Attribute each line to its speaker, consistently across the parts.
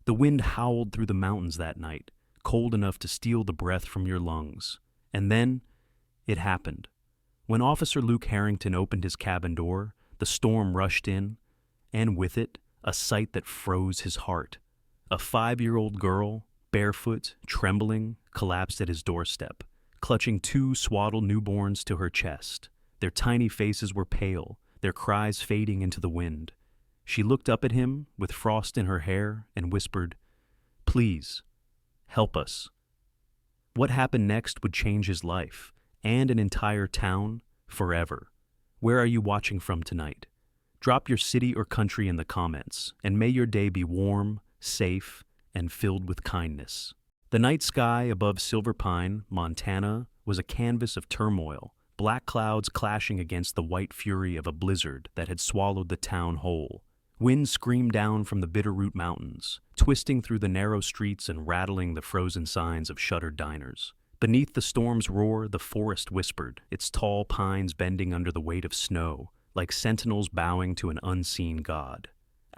Speaker 1: The wind howled through the mountains that night, cold enough to steal the breath from your lungs. And then, it happened. When Officer Luke Harrington opened his cabin door, the storm rushed in, and with it, a sight that froze his heart. A 5-year-old girl, barefoot, trembling, collapsed at his doorstep, clutching 2 swaddled newborns to her chest. Their tiny faces were pale, their cries fading into the wind. She looked up at him, with frost in her hair, and whispered, "Please, help us." What happened next would change his life, and an entire town, forever. Where are you watching from tonight? Drop your city or country in the comments, and may your day be warm, safe, and filled with kindness. The night sky above Silver Pine, Montana, was a canvas of turmoil, black clouds clashing against the white fury of a blizzard that had swallowed the town whole. Wind screamed down from the Bitterroot Mountains, twisting through the narrow streets and rattling the frozen signs of shuttered diners. Beneath the storm's roar, the forest whispered, its tall pines bending under the weight of snow, like sentinels bowing to an unseen god.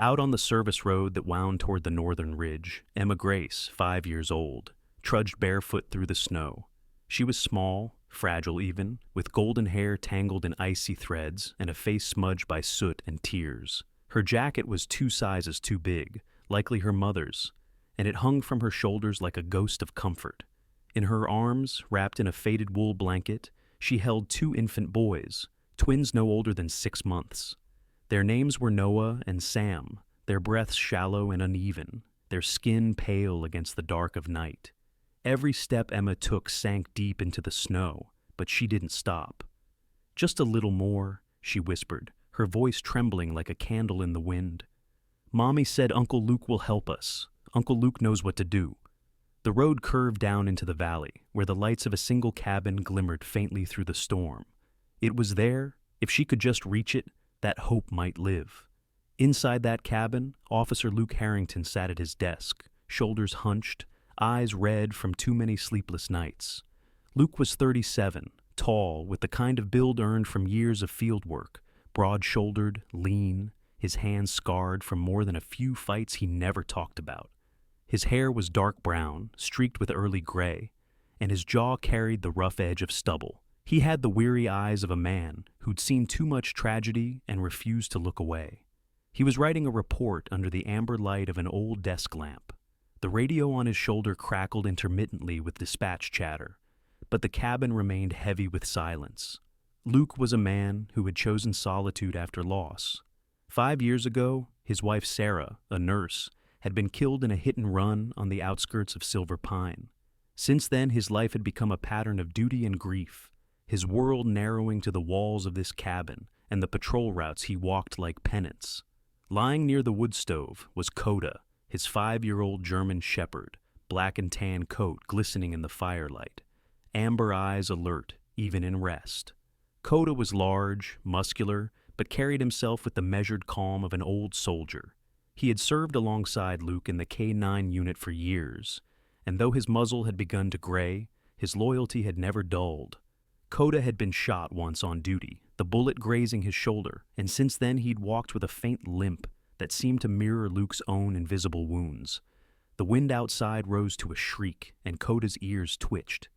Speaker 1: Out on the service road that wound toward the northern ridge, Emma Grace, 5 years old, trudged barefoot through the snow. She was small, fragile even, with golden hair tangled in icy threads and a face smudged by soot and tears. Her jacket was 2 sizes too big, likely her mother's, and it hung from her shoulders like a ghost of comfort. In her arms, wrapped in a faded wool blanket, she held 2 infant boys, twins no older than 6 months. Their names were Noah and Sam, their breaths shallow and uneven, their skin pale against the dark of night. Every step Emma took sank deep into the snow, but she didn't stop. "Just a little more," she whispered, her voice trembling like a candle in the wind. "Mommy said Uncle Luke will help us. Uncle Luke knows what to do." The road curved down into the valley, where the lights of a single cabin glimmered faintly through the storm. It was there, if she could just reach it, that hope might live. Inside that cabin, Officer Luke Harrington sat at his desk, shoulders hunched, eyes red from too many sleepless nights. Luke was 37, tall, with the kind of build earned from years of field work, broad-shouldered, lean, his hands scarred from more than a few fights he never talked about. His hair was dark brown, streaked with early gray, and his jaw carried the rough edge of stubble. He had the weary eyes of a man who'd seen too much tragedy and refused to look away. He was writing a report under the amber light of an old desk lamp. The radio on his shoulder crackled intermittently with dispatch chatter, but the cabin remained heavy with silence. Luke was a man who had chosen solitude after loss. 5 years ago, his wife Sarah, a nurse, had been killed in a hit-and-run on the outskirts of Silver Pine. Since then, his life had become a pattern of duty and grief, his world narrowing to the walls of this cabin and the patrol routes he walked like penance. Lying near the wood stove was Coda, his 5-year-old German shepherd, black and tan coat glistening in the firelight, amber eyes alert, even in rest. Coda was large, muscular, but carried himself with the measured calm of an old soldier. He had served alongside Luke in the K-9 unit for years, and though his muzzle had begun to gray, his loyalty had never dulled. Coda had been shot once on duty, the bullet grazing his shoulder, and since then he'd walked with a faint limp that seemed to mirror Luke's own invisible wounds. The wind outside rose to a shriek, and Coda's ears twitched.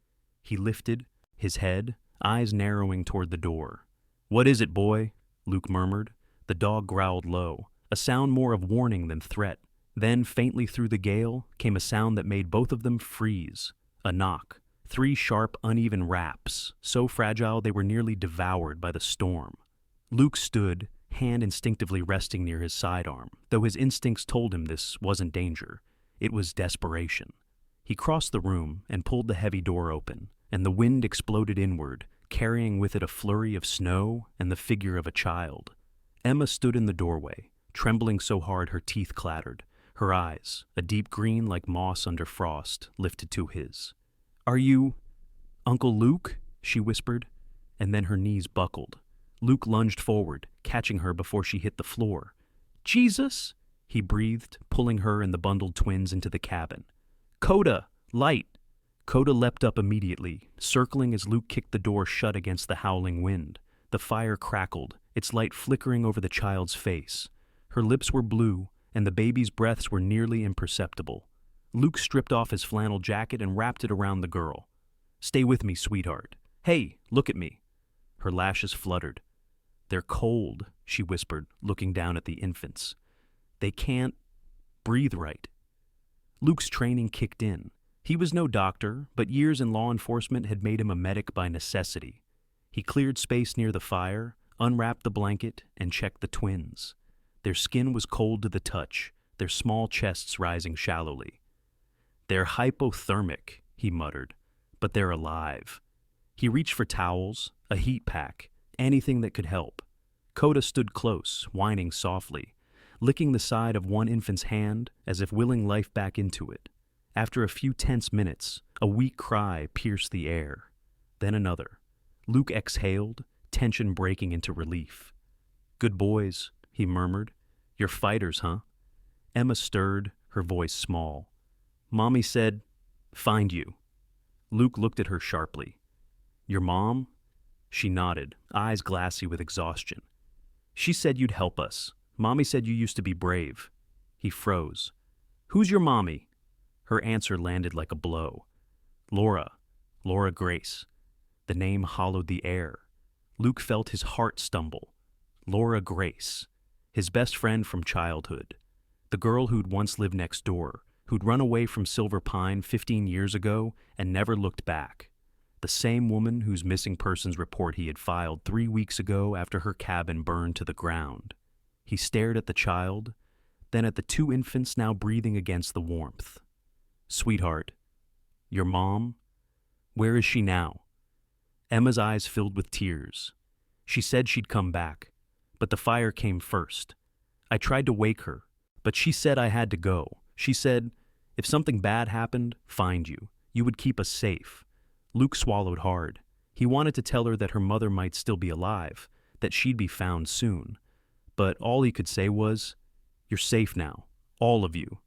Speaker 1: He lifted, his head, eyes narrowing toward the door. "What is it, boy?" Luke murmured. The dog growled low, a sound more of warning than threat. Then, faintly through the gale, came a sound that made both of them freeze. A knock. 3 sharp, uneven raps, so fragile they were nearly devoured by the storm. Luke stood, hand instinctively resting near his sidearm, though his instincts told him this wasn't danger. It was desperation. He crossed the room and pulled the heavy door open, and the wind exploded inward, carrying with it a flurry of snow and the figure of a child. Emma stood in the doorway, trembling so hard her teeth clattered. Her eyes, a deep green like moss under frost, lifted to his. "Are you Uncle Luke?" she whispered, and then her knees buckled. Luke lunged forward, catching her before she hit the floor. "Jesus!" he breathed, pulling her and the bundled twins into the cabin. "Coda! Light!" Coda leapt up immediately, circling as Luke kicked the door shut against the howling wind. The fire crackled, its light flickering over the child's face. Her lips were blue, and the baby's breaths were nearly imperceptible. Luke stripped off his flannel jacket and wrapped it around the girl. "Stay with me, sweetheart. Hey, look at me." Her lashes fluttered. "They're cold," she whispered, looking down at the infants. "They can't breathe right." Luke's training kicked in. He was no doctor, but years in law enforcement had made him a medic by necessity. He cleared space near the fire, unwrapped the blanket, and checked the twins. Their skin was cold to the touch, their small chests rising shallowly. "They're hypothermic," he muttered, "but they're alive." He reached for towels, a heat pack, anything that could help. Coda stood close, whining softly, licking the side of one infant's hand as if willing life back into it. After a few tense minutes, a weak cry pierced the air. Then another. Luke exhaled, tension breaking into relief. "Good boys," he murmured. "You're fighters, huh?" Emma stirred, her voice small. "Mommy said, find you." Luke looked at her sharply. "Your mom?" She nodded, eyes glassy with exhaustion. "She said you'd help us. Mommy said you used to be brave." He froze. "Who's your mommy?" Her answer landed like a blow. "Laura. Laura Grace." The name hollowed the air. Luke felt his heart stumble. Laura Grace, his best friend from childhood. The girl who'd once lived next door, who'd run away from Silver Pine 15 years ago and never looked back. The same woman whose missing persons report he had filed 3 weeks ago after her cabin burned to the ground. He stared at the child, then at the 2 infants now breathing against the warmth. "Sweetheart, your mom? Where is she now?" Emma's eyes filled with tears. "She said she'd come back, but the fire came first. I tried to wake her, but she said I had to go. She said, if something bad happened, find you. You would keep us safe." Luke swallowed hard. He wanted to tell her that her mother might still be alive, that she'd be found soon. But all he could say was, "You're safe now, all of you."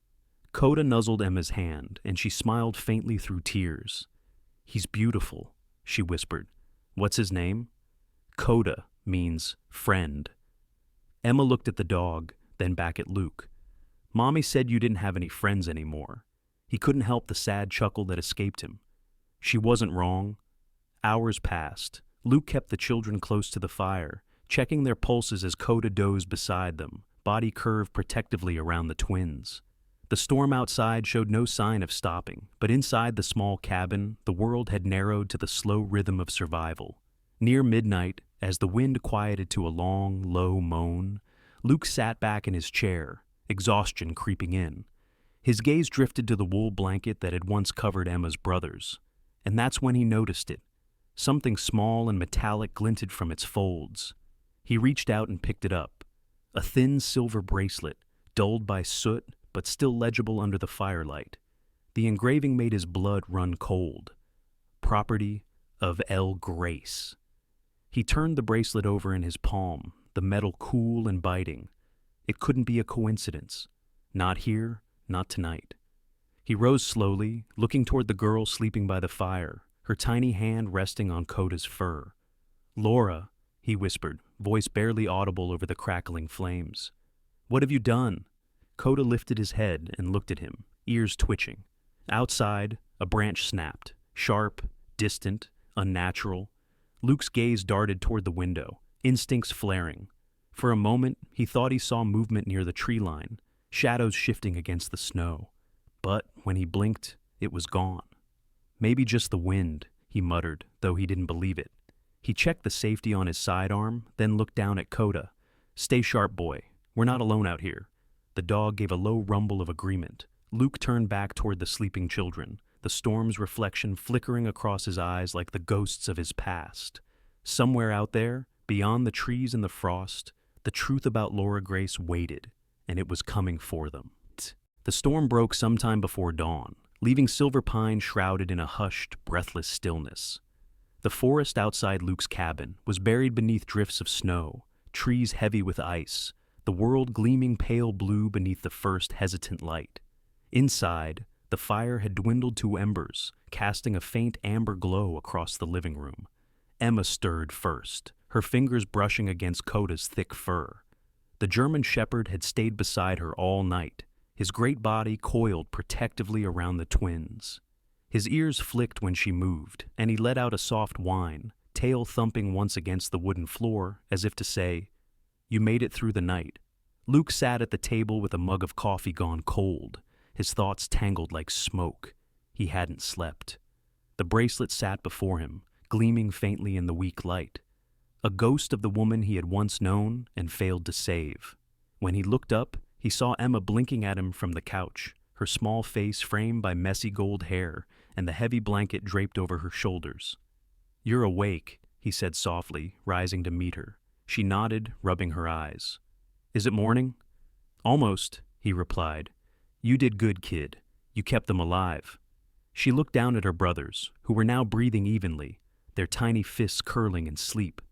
Speaker 1: Coda nuzzled Emma's hand, and she smiled faintly through tears. "He's beautiful," she whispered. "What's his name?" "Coda means friend." Emma looked at the dog, then back at Luke. "Mommy said you didn't have any friends anymore." He couldn't help the sad chuckle that escaped him. She wasn't wrong. Hours passed. Luke kept the children close to the fire, checking their pulses as Coda dozed beside them, body curved protectively around the twins. The storm outside showed no sign of stopping, but inside the small cabin, the world had narrowed to the slow rhythm of survival. Near midnight, as the wind quieted to a long, low moan, Luke sat back in his chair, exhaustion creeping in. His gaze drifted to the wool blanket that had once covered Emma's brothers, and that's when he noticed it. Something small and metallic glinted from its folds. He reached out and picked it up. A thin silver bracelet, dulled by soot but still legible under the firelight. The engraving made his blood run cold. Property of L. Grace. He turned the bracelet over in his palm, the metal cool and biting. It couldn't be a coincidence. Not here, not tonight. He rose slowly, looking toward the girl sleeping by the fire, her tiny hand resting on Coda's fur. "Laura," he whispered, voice barely audible over the crackling flames. "What have you done?" Coda lifted his head and looked at him, ears twitching. Outside, a branch snapped, sharp, distant, unnatural. Luke's gaze darted toward the window, instincts flaring. For a moment, he thought he saw movement near the tree line, shadows shifting against the snow. But when he blinked, it was gone. "Maybe just the wind," he muttered, though he didn't believe it. He checked the safety on his sidearm, then looked down at Coda. "Stay sharp, boy. We're not alone out here." The dog gave a low rumble of agreement. Luke turned back toward the sleeping children, the storm's reflection flickering across his eyes like the ghosts of his past. Somewhere out there, beyond the trees and the frost, the truth about Laura Grace waited, and it was coming for them. The storm broke sometime before dawn, leaving Silver Pine shrouded in a hushed, breathless stillness. The forest outside Luke's cabin was buried beneath drifts of snow, trees heavy with ice, the world gleaming pale blue beneath the first hesitant light. Inside, the fire had dwindled to embers, casting a faint amber glow across the living room. Emma stirred first, her fingers brushing against Coda's thick fur. The German Shepherd had stayed beside her all night, his great body coiled protectively around the twins. His ears flicked when she moved, and he let out a soft whine, tail thumping once against the wooden floor, as if to say, "You made it through the night." Luke sat at the table with a mug of coffee gone cold, his thoughts tangled like smoke. He hadn't slept. The bracelet sat before him, gleaming faintly in the weak light, a ghost of the woman he had once known and failed to save. When he looked up, he saw Emma blinking at him from the couch, her small face framed by messy gold hair and the heavy blanket draped over her shoulders. "You're awake," he said softly, rising to meet her. She nodded, rubbing her eyes. "Is it morning?" "Almost," he replied. "You did good, kid. You kept them alive." She looked down at her brothers, who were now breathing evenly, their tiny fists curling in sleep.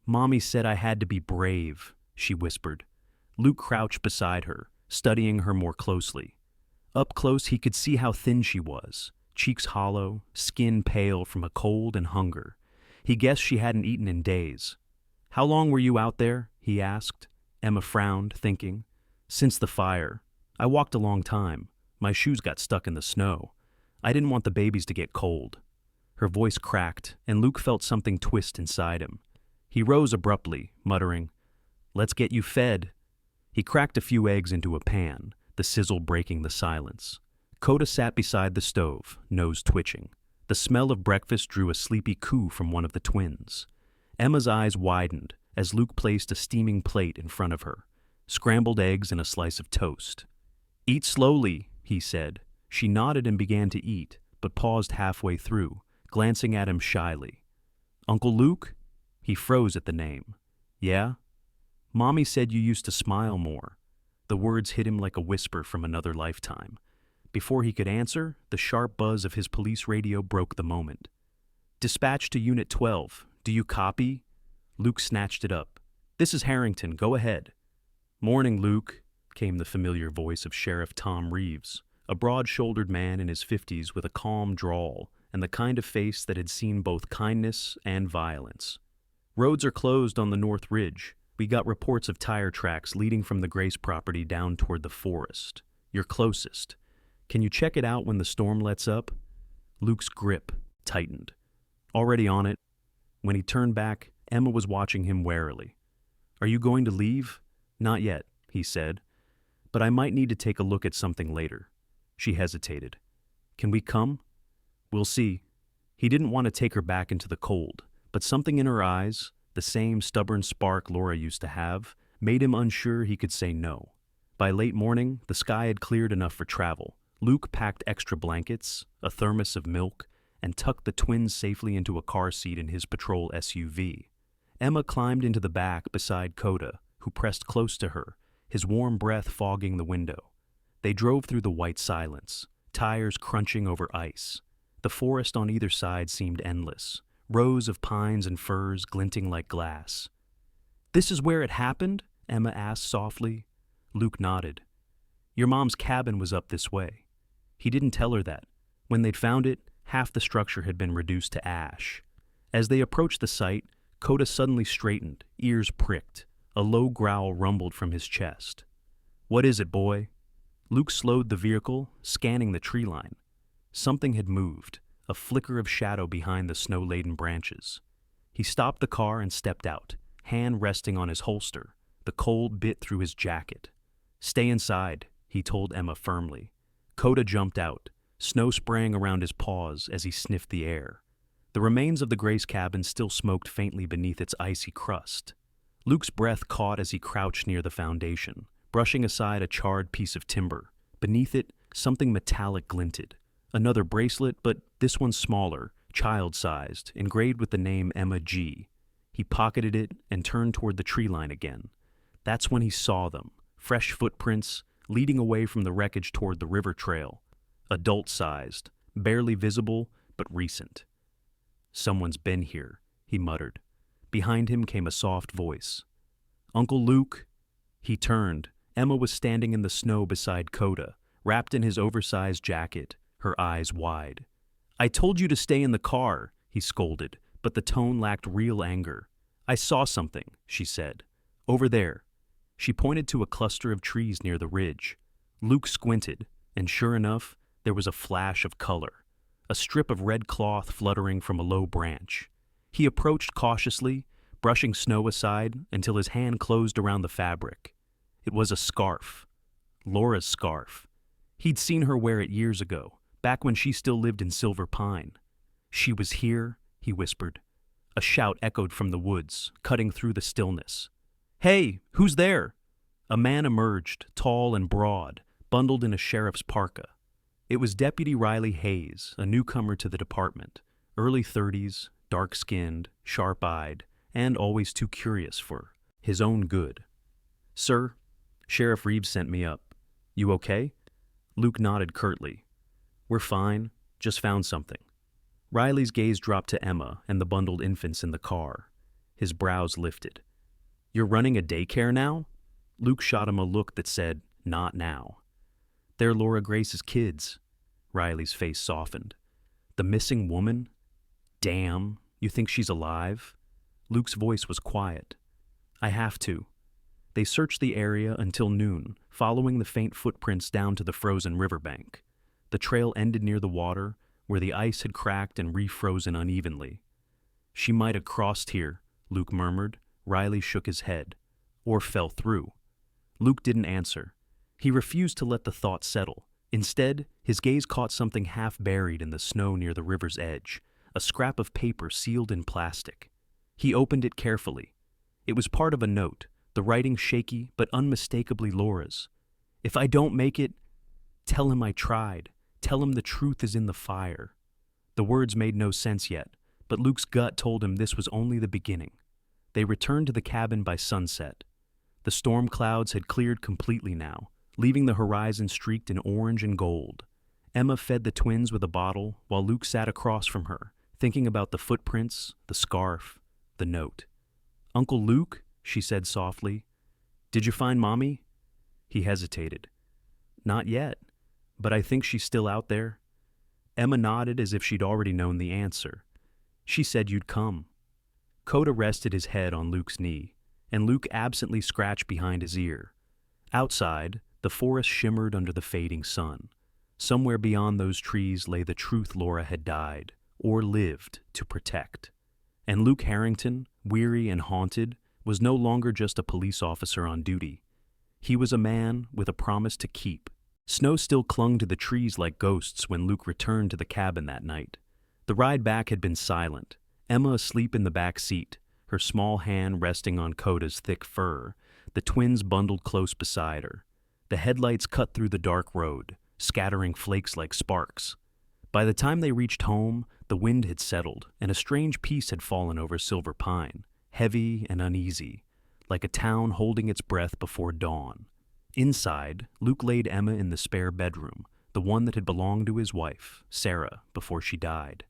Speaker 1: "Mommy said I had to be brave," she whispered. Luke crouched beside her, studying her more closely. Up close he could see how thin she was, cheeks hollow, skin pale from a cold and hunger. He guessed she hadn't eaten in days. "How long were you out there?" he asked. Emma frowned, thinking. "Since the fire. I walked a long time. My shoes got stuck in the snow. I didn't want the babies to get cold." Her voice cracked, and Luke felt something twist inside him. He rose abruptly, muttering, "Let's get you fed." He cracked a few eggs into a pan, the sizzle breaking the silence. Coda sat beside the stove, nose twitching. The smell of breakfast drew a sleepy coo from one of the twins. Emma's eyes widened as Luke placed a steaming plate in front of her, scrambled eggs and a slice of toast. "Eat slowly," he said. She nodded and began to eat, but paused halfway through, glancing at him shyly. "Uncle Luke?" He froze at the name. "Yeah?" "Mommy said you used to smile more." The words hit him like a whisper from another lifetime. Before he could answer, the sharp buzz of his police radio broke the moment. "Dispatch to Unit 12. Do you copy?" Luke snatched it up. "This is Harrington. Go ahead." "Morning, Luke," came the familiar voice of Sheriff Tom Reeves, a broad-shouldered man in his 50s with a calm drawl and the kind of face that had seen both kindness and violence. "Roads are closed on the North Ridge. We got reports of tire tracks leading from the Grace property down toward the forest. You're closest. Can you check it out when the storm lets up?" Luke's grip tightened. "Already on it." When he turned back, Emma was watching him warily. "Are you going to leave?" "Not yet," he said. "But I might need to take a look at something later." She hesitated. "Can we come?" "We'll see." He didn't want to take her back into the cold, but something in her eyes, the same stubborn spark Laura used to have, made him unsure he could say no. By late morning, the sky had cleared enough for travel. Luke packed extra blankets, a thermos of milk, and tucked the twins safely into a car seat in his patrol SUV. Emma climbed into the back beside Coda, who pressed close to her, his warm breath fogging the window. They drove through the white silence, tires crunching over ice. The forest on either side seemed endless, rows of pines and firs glinting like glass. "This is where it happened?" Emma asked softly. Luke nodded. "Your mom's cabin was up this way." He didn't tell her that. When they'd found it, half the structure had been reduced to ash. As they approached the site, Coda suddenly straightened, ears pricked. A low growl rumbled from his chest. "What is it, boy?" Luke slowed the vehicle, scanning the tree line. Something had moved, a flicker of shadow behind the snow-laden branches. He stopped the car and stepped out, hand resting on his holster. The cold bit through his jacket. "Stay inside," he told Emma firmly. Coda jumped out, snow spraying around his paws as he sniffed the air. The remains of the Grace cabin still smoked faintly beneath its icy crust. Luke's breath caught as he crouched near the foundation, brushing aside a charred piece of timber. Beneath it, something metallic glinted. Another bracelet, but this one smaller, child-sized, engraved with the name Emma G. He pocketed it and turned toward the tree line again. That's when he saw them, fresh footprints, leading away from the wreckage toward the river trail. Adult-sized, barely visible, but recent. "Someone's been here," he muttered. Behind him came a soft voice. "Uncle Luke?" He turned. Emma was standing in the snow beside Coda, wrapped in his oversized jacket, her eyes wide. "I told you to stay in the car," he scolded, but the tone lacked real anger. "I saw something," she said. "Over there." She pointed to a cluster of trees near the ridge. Luke squinted, and sure enough, there was a flash of color, a strip of red cloth fluttering from a low branch. He approached cautiously, brushing snow aside until his hand closed around the fabric. It was a scarf. Laura's scarf. He'd seen her wear it years ago, back when she still lived in Silver Pine. She was here, he whispered. A shout echoed from the woods, cutting through the stillness. "Hey, who's there?" A man emerged, tall and broad, bundled in a sheriff's parka. It was Deputy Riley Hayes, a newcomer to the department, early 30s, dark-skinned, sharp-eyed, and always too curious for his own good. "Sir, Sheriff Reeves sent me up. You okay?" Luke nodded curtly. "We're fine, just found something." Riley's gaze dropped to Emma and the bundled infants in the car. His brows lifted. "You're running a daycare now?" Luke shot him a look that said, "Not now." "They're Laura Grace's kids." Riley's face softened. "The missing woman? Damn, you think she's alive?" Luke's voice was quiet. "I have to." They searched the area until noon, following the faint footprints down to the frozen riverbank. The trail ended near the water, where the ice had cracked and refrozen unevenly. "She might have crossed here," Luke murmured. Riley shook his head. "Or fell through." Luke didn't answer. He refused to let the thought settle. Instead, his gaze caught something half buried in the snow near the river's edge, a scrap of paper sealed in plastic. He opened it carefully. It was part of a note, the writing shaky but unmistakably Laura's. "If I don't make it, tell him I tried. Tell him the truth is in the fire." The words made no sense yet, but Luke's gut told him this was only the beginning. They returned to the cabin by sunset. The storm clouds had cleared completely now, leaving the horizon streaked in orange and gold. Emma fed the twins with a bottle while Luke sat across from her, thinking about the footprints, the scarf, the note. "Uncle Luke," she said softly, "did you find Mommy?" He hesitated. "Not yet, but I think she's still out there." Emma nodded as if she'd already known the answer. "She said you'd come." Coda rested his head on Luke's knee, and Luke absently scratched behind his ear. Outside, the forest shimmered under the fading sun. Somewhere beyond those trees lay the truth Laura had died, or lived, to protect. And Luke Harrington, weary and haunted, was no longer just a police officer on duty. He was a man with a promise to keep. Snow still clung to the trees like ghosts when Luke returned to the cabin that night. The ride back had been silent. Emma asleep in the back seat, her small hand resting on Coda's thick fur, the twins bundled close beside her. The headlights cut through the dark road, scattering flakes like sparks. By the time they reached home, the wind had settled, and a strange peace had fallen over Silver Pine, heavy and uneasy, like a town holding its breath before dawn. Inside, Luke laid Emma in the spare bedroom, the one that had belonged to his wife, Sarah, before she died.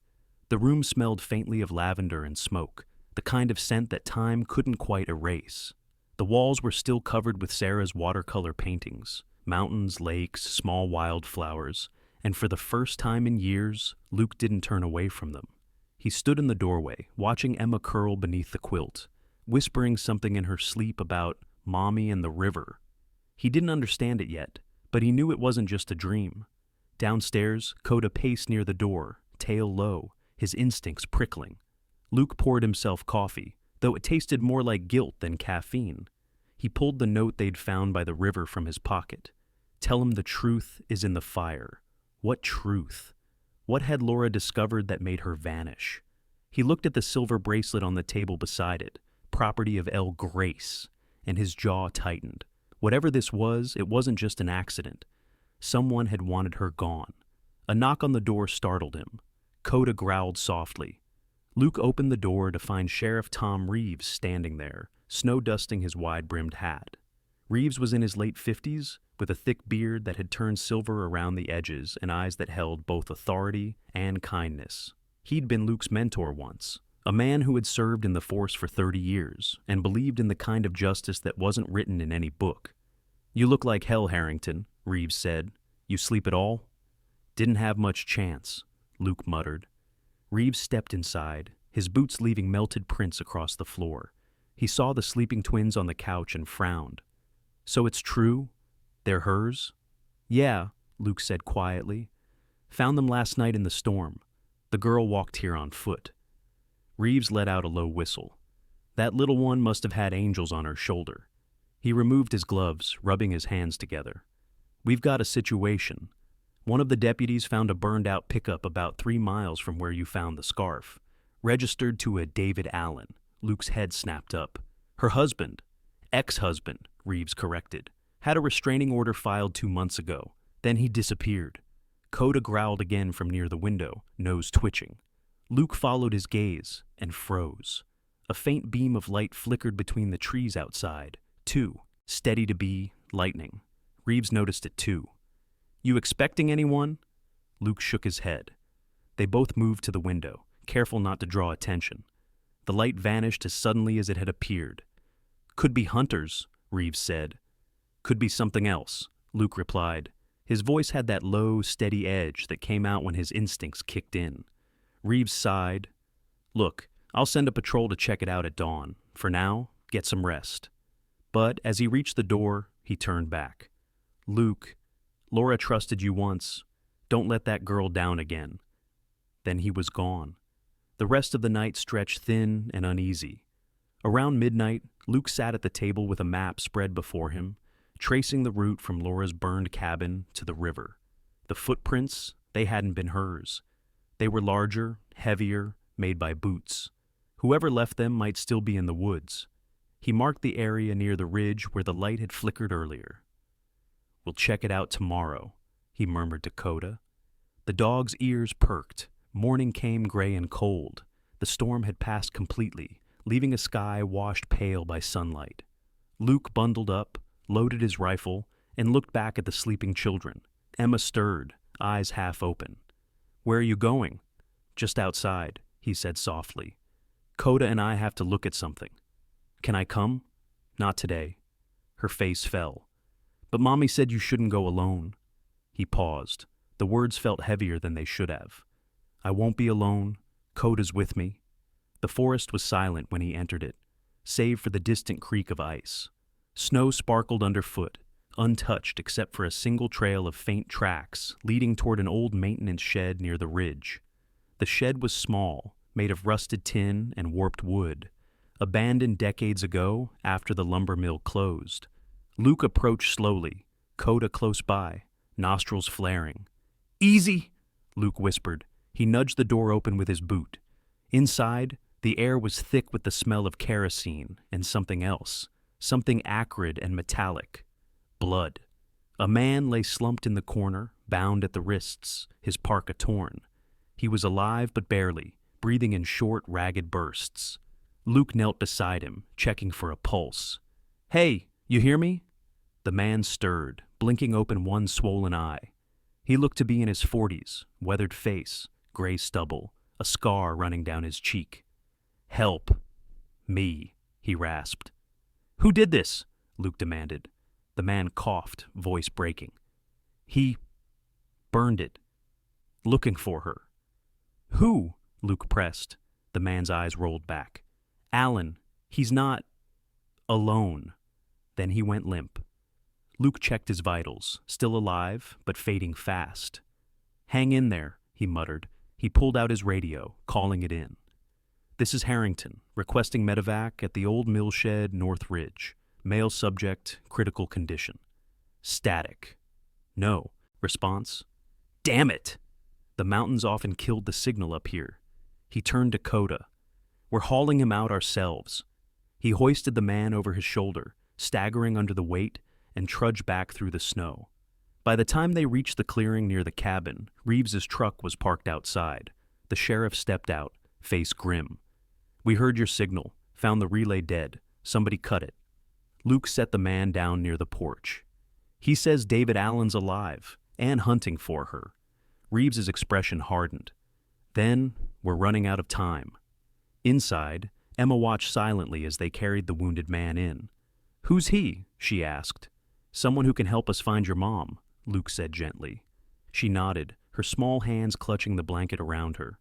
Speaker 1: The room smelled faintly of lavender and smoke, the kind of scent that time couldn't quite erase. The walls were still covered with Sarah's watercolor paintings, mountains, lakes, small wildflowers, and for the first time in years, Luke didn't turn away from them. He stood in the doorway, watching Emma curl beneath the quilt, whispering something in her sleep about Mommy and the river. He didn't understand it yet, but he knew it wasn't just a dream. Downstairs, Coda paced near the door, tail low, his instincts prickling. Luke poured himself coffee, though it tasted more like guilt than caffeine. He pulled the note they'd found by the river from his pocket. Tell him the truth is in the fire. What truth? What had Laura discovered that made her vanish? He looked at the silver bracelet on the table beside it, property of El Grace, and his jaw tightened. Whatever this was, it wasn't just an accident. Someone had wanted her gone. A knock on the door startled him. Coda growled softly. Luke opened the door to find Sheriff Tom Reeves standing there, snow-dusting his wide-brimmed hat. Reeves was in his late 50s, with a thick beard that had turned silver around the edges and eyes that held both authority and kindness. He'd been Luke's mentor once, a man who had served in the force for 30 years and believed in the kind of justice that wasn't written in any book. "You look like hell, Harrington," Reeves said. "You sleep at all?" "Didn't have much chance," Luke muttered. Reeves stepped inside, his boots leaving melted prints across the floor. He saw the sleeping twins on the couch and frowned. So it's true? They're hers? Yeah, Luke said quietly. Found them last night in the storm. The girl walked here on foot. Reeves let out a low whistle. That little one must have had angels on her shoulder. He removed his gloves, rubbing his hands together. We've got a situation. One of the deputies found a burned-out pickup about 3 miles from where you found the scarf. Registered to a David Allen. Luke's head snapped up. Her husband, ex-husband, Reeves corrected, had a restraining order filed 2 months ago. Then he disappeared. Coda growled again from near the window, nose twitching. Luke followed his gaze and froze. A faint beam of light flickered between the trees outside. 2. Steady to be, lightning. Reeves noticed it too. You expecting anyone? Luke shook his head. They both moved to the window, careful not to draw attention. The light vanished as suddenly as it had appeared. Could be hunters, Reeves said. Could be something else, Luke replied. His voice had that low, steady edge that came out when his instincts kicked in. Reeves sighed. Look, I'll send a patrol to check it out at dawn. For now, get some rest. But as he reached the door, he turned back. Luke, Laura trusted you once. Don't let that girl down again. Then he was gone. The rest of the night stretched thin and uneasy. Around midnight, Luke sat at the table with a map spread before him, tracing the route from Laura's burned cabin to the river. The footprints, they hadn't been hers. They were larger, heavier, made by boots. Whoever left them might still be in the woods. He marked the area near the ridge where the light had flickered earlier. We'll check it out tomorrow, he murmured to Coda. The dog's ears perked. Morning came gray and cold. The storm had passed completely, leaving a sky washed pale by sunlight. Luke bundled up, loaded his rifle, and looked back at the sleeping children. Emma stirred, eyes half open. Where are you going? Just outside, he said softly. Coda and I have to look at something. Can I come? Not today. Her face fell. But Mommy said you shouldn't go alone. He paused. The words felt heavier than they should have. I won't be alone. Coda's with me. The forest was silent when he entered it, save for the distant creak of ice. Snow sparkled underfoot, untouched except for a single trail of faint tracks leading toward an old maintenance shed near the ridge. The shed was small, made of rusted tin and warped wood, abandoned decades ago after the lumber mill closed. Luke approached slowly, Coda close by, nostrils flaring. Easy, Luke whispered. He nudged the door open with his boot. Inside, the air was thick with the smell of kerosene and something else, something acrid and metallic. Blood. A man lay slumped in the corner, bound at the wrists, his parka torn. He was alive but barely, breathing in short, ragged bursts. Luke knelt beside him, checking for a pulse. Hey, you hear me? The man stirred, blinking open one swollen eye. He looked to be in his 40s, weathered face, gray stubble, a scar running down his cheek. Help. Me, he rasped. Who did this? Luke demanded. The man coughed, voice breaking. He burned it. Looking for her. Who? Luke pressed. The man's eyes rolled back. Alan. He's not alone. Then he went limp. Luke checked his vitals, still alive, but fading fast. Hang in there, he muttered. He pulled out his radio, calling it in. This is Harrington, requesting medevac at the old mill shed, North Ridge. Male subject, critical condition. Static. No. Response. Damn it! The mountains often killed the signal up here. He turned to Coda. We're hauling him out ourselves. He hoisted the man over his shoulder, staggering under the weight, and trudged back through the snow. By the time they reached the clearing near the cabin, Reeves's truck was parked outside. The sheriff stepped out, face grim. We heard your signal, found the relay dead. Somebody cut it. Luke set the man down near the porch. He says David Allen's alive, and hunting for her. Reeves's expression hardened. Then, we're running out of time. Inside, Emma watched silently as they carried the wounded man in. Who's he? She asked. Someone who can help us find your mom, Luke said gently. She nodded, her small hands clutching the blanket around her.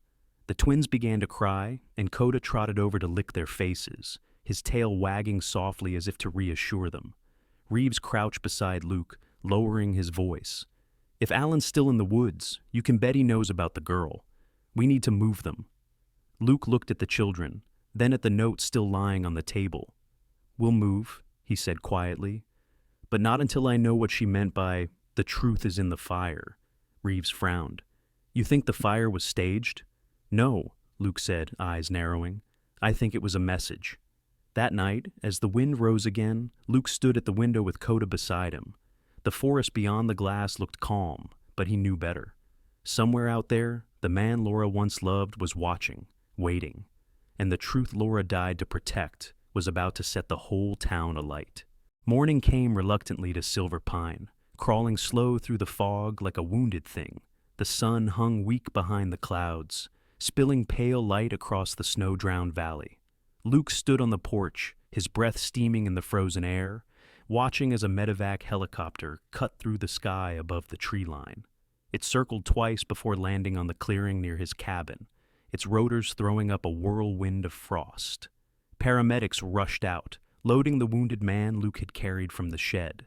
Speaker 1: The twins began to cry, and Coda trotted over to lick their faces, his tail wagging softly as if to reassure them. Reeves crouched beside Luke, lowering his voice. "If Alan's still in the woods, you can bet he knows about the girl. We need to move them." Luke looked at the children, then at the note still lying on the table. "We'll move," he said quietly. "But not until I know what she meant by, 'the truth is in the fire.'" Reeves frowned. "You think the fire was staged?" "No," Luke said, eyes narrowing. "I think it was a message." That night, as the wind rose again, Luke stood at the window with Coda beside him. The forest beyond the glass looked calm, but he knew better. Somewhere out there, the man Laura once loved was watching, waiting, and the truth Laura died to protect was about to set the whole town alight. Morning came reluctantly to Silver Pine, crawling slow through the fog like a wounded thing. The sun hung weak behind the clouds, spilling pale light across the snow-drowned valley. Luke stood on the porch, his breath steaming in the frozen air, watching as a medevac helicopter cut through the sky above the tree line. It circled twice before landing on the clearing near his cabin, its rotors throwing up a whirlwind of frost. Paramedics rushed out, loading the wounded man Luke had carried from the shed.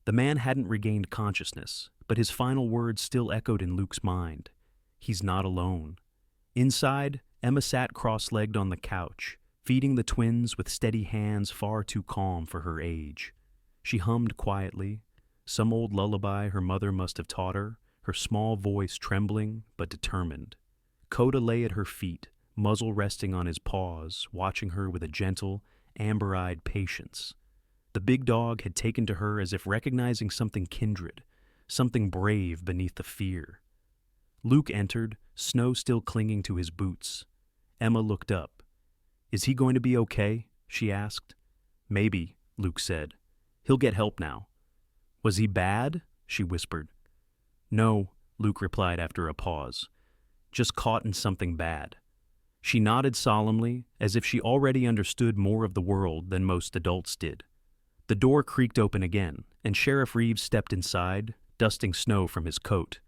Speaker 1: The man hadn't regained consciousness, but his final words still echoed in Luke's mind. He's not alone. Inside, Emma sat cross-legged on the couch, feeding the twins with steady hands far too calm for her age. She hummed quietly, some old lullaby her mother must have taught her, her small voice trembling but determined. Coda lay at her feet, muzzle resting on his paws, watching her with a gentle, amber-eyed patience. The big dog had taken to her as if recognizing something kindred, something brave beneath the fear. Luke entered, snow still clinging to his boots. Emma looked up. "Is he going to be okay?" she asked. "Maybe," Luke said. "He'll get help now." "Was he bad?" she whispered. "No," Luke replied after a pause. "Just caught in something bad." She nodded solemnly, as if she already understood more of the world than most adults did. The door creaked open again, and Sheriff Reeves stepped inside, dusting snow from his coat.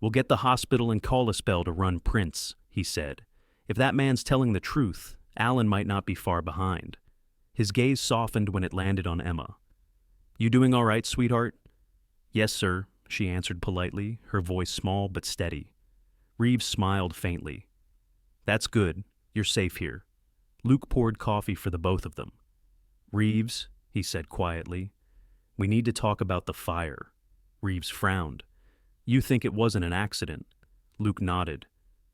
Speaker 1: "We'll get the hospital and call a spell to run prints," he said. "If that man's telling the truth, Alan might not be far behind." His gaze softened when it landed on Emma. "You doing all right, sweetheart?" "Yes, sir," she answered politely, her voice small but steady. Reeves smiled faintly. "That's good. You're safe here." Luke poured coffee for the both of them. "Reeves," he said quietly, "we need to talk about the fire." Reeves frowned. "You think it wasn't an accident?" Luke nodded.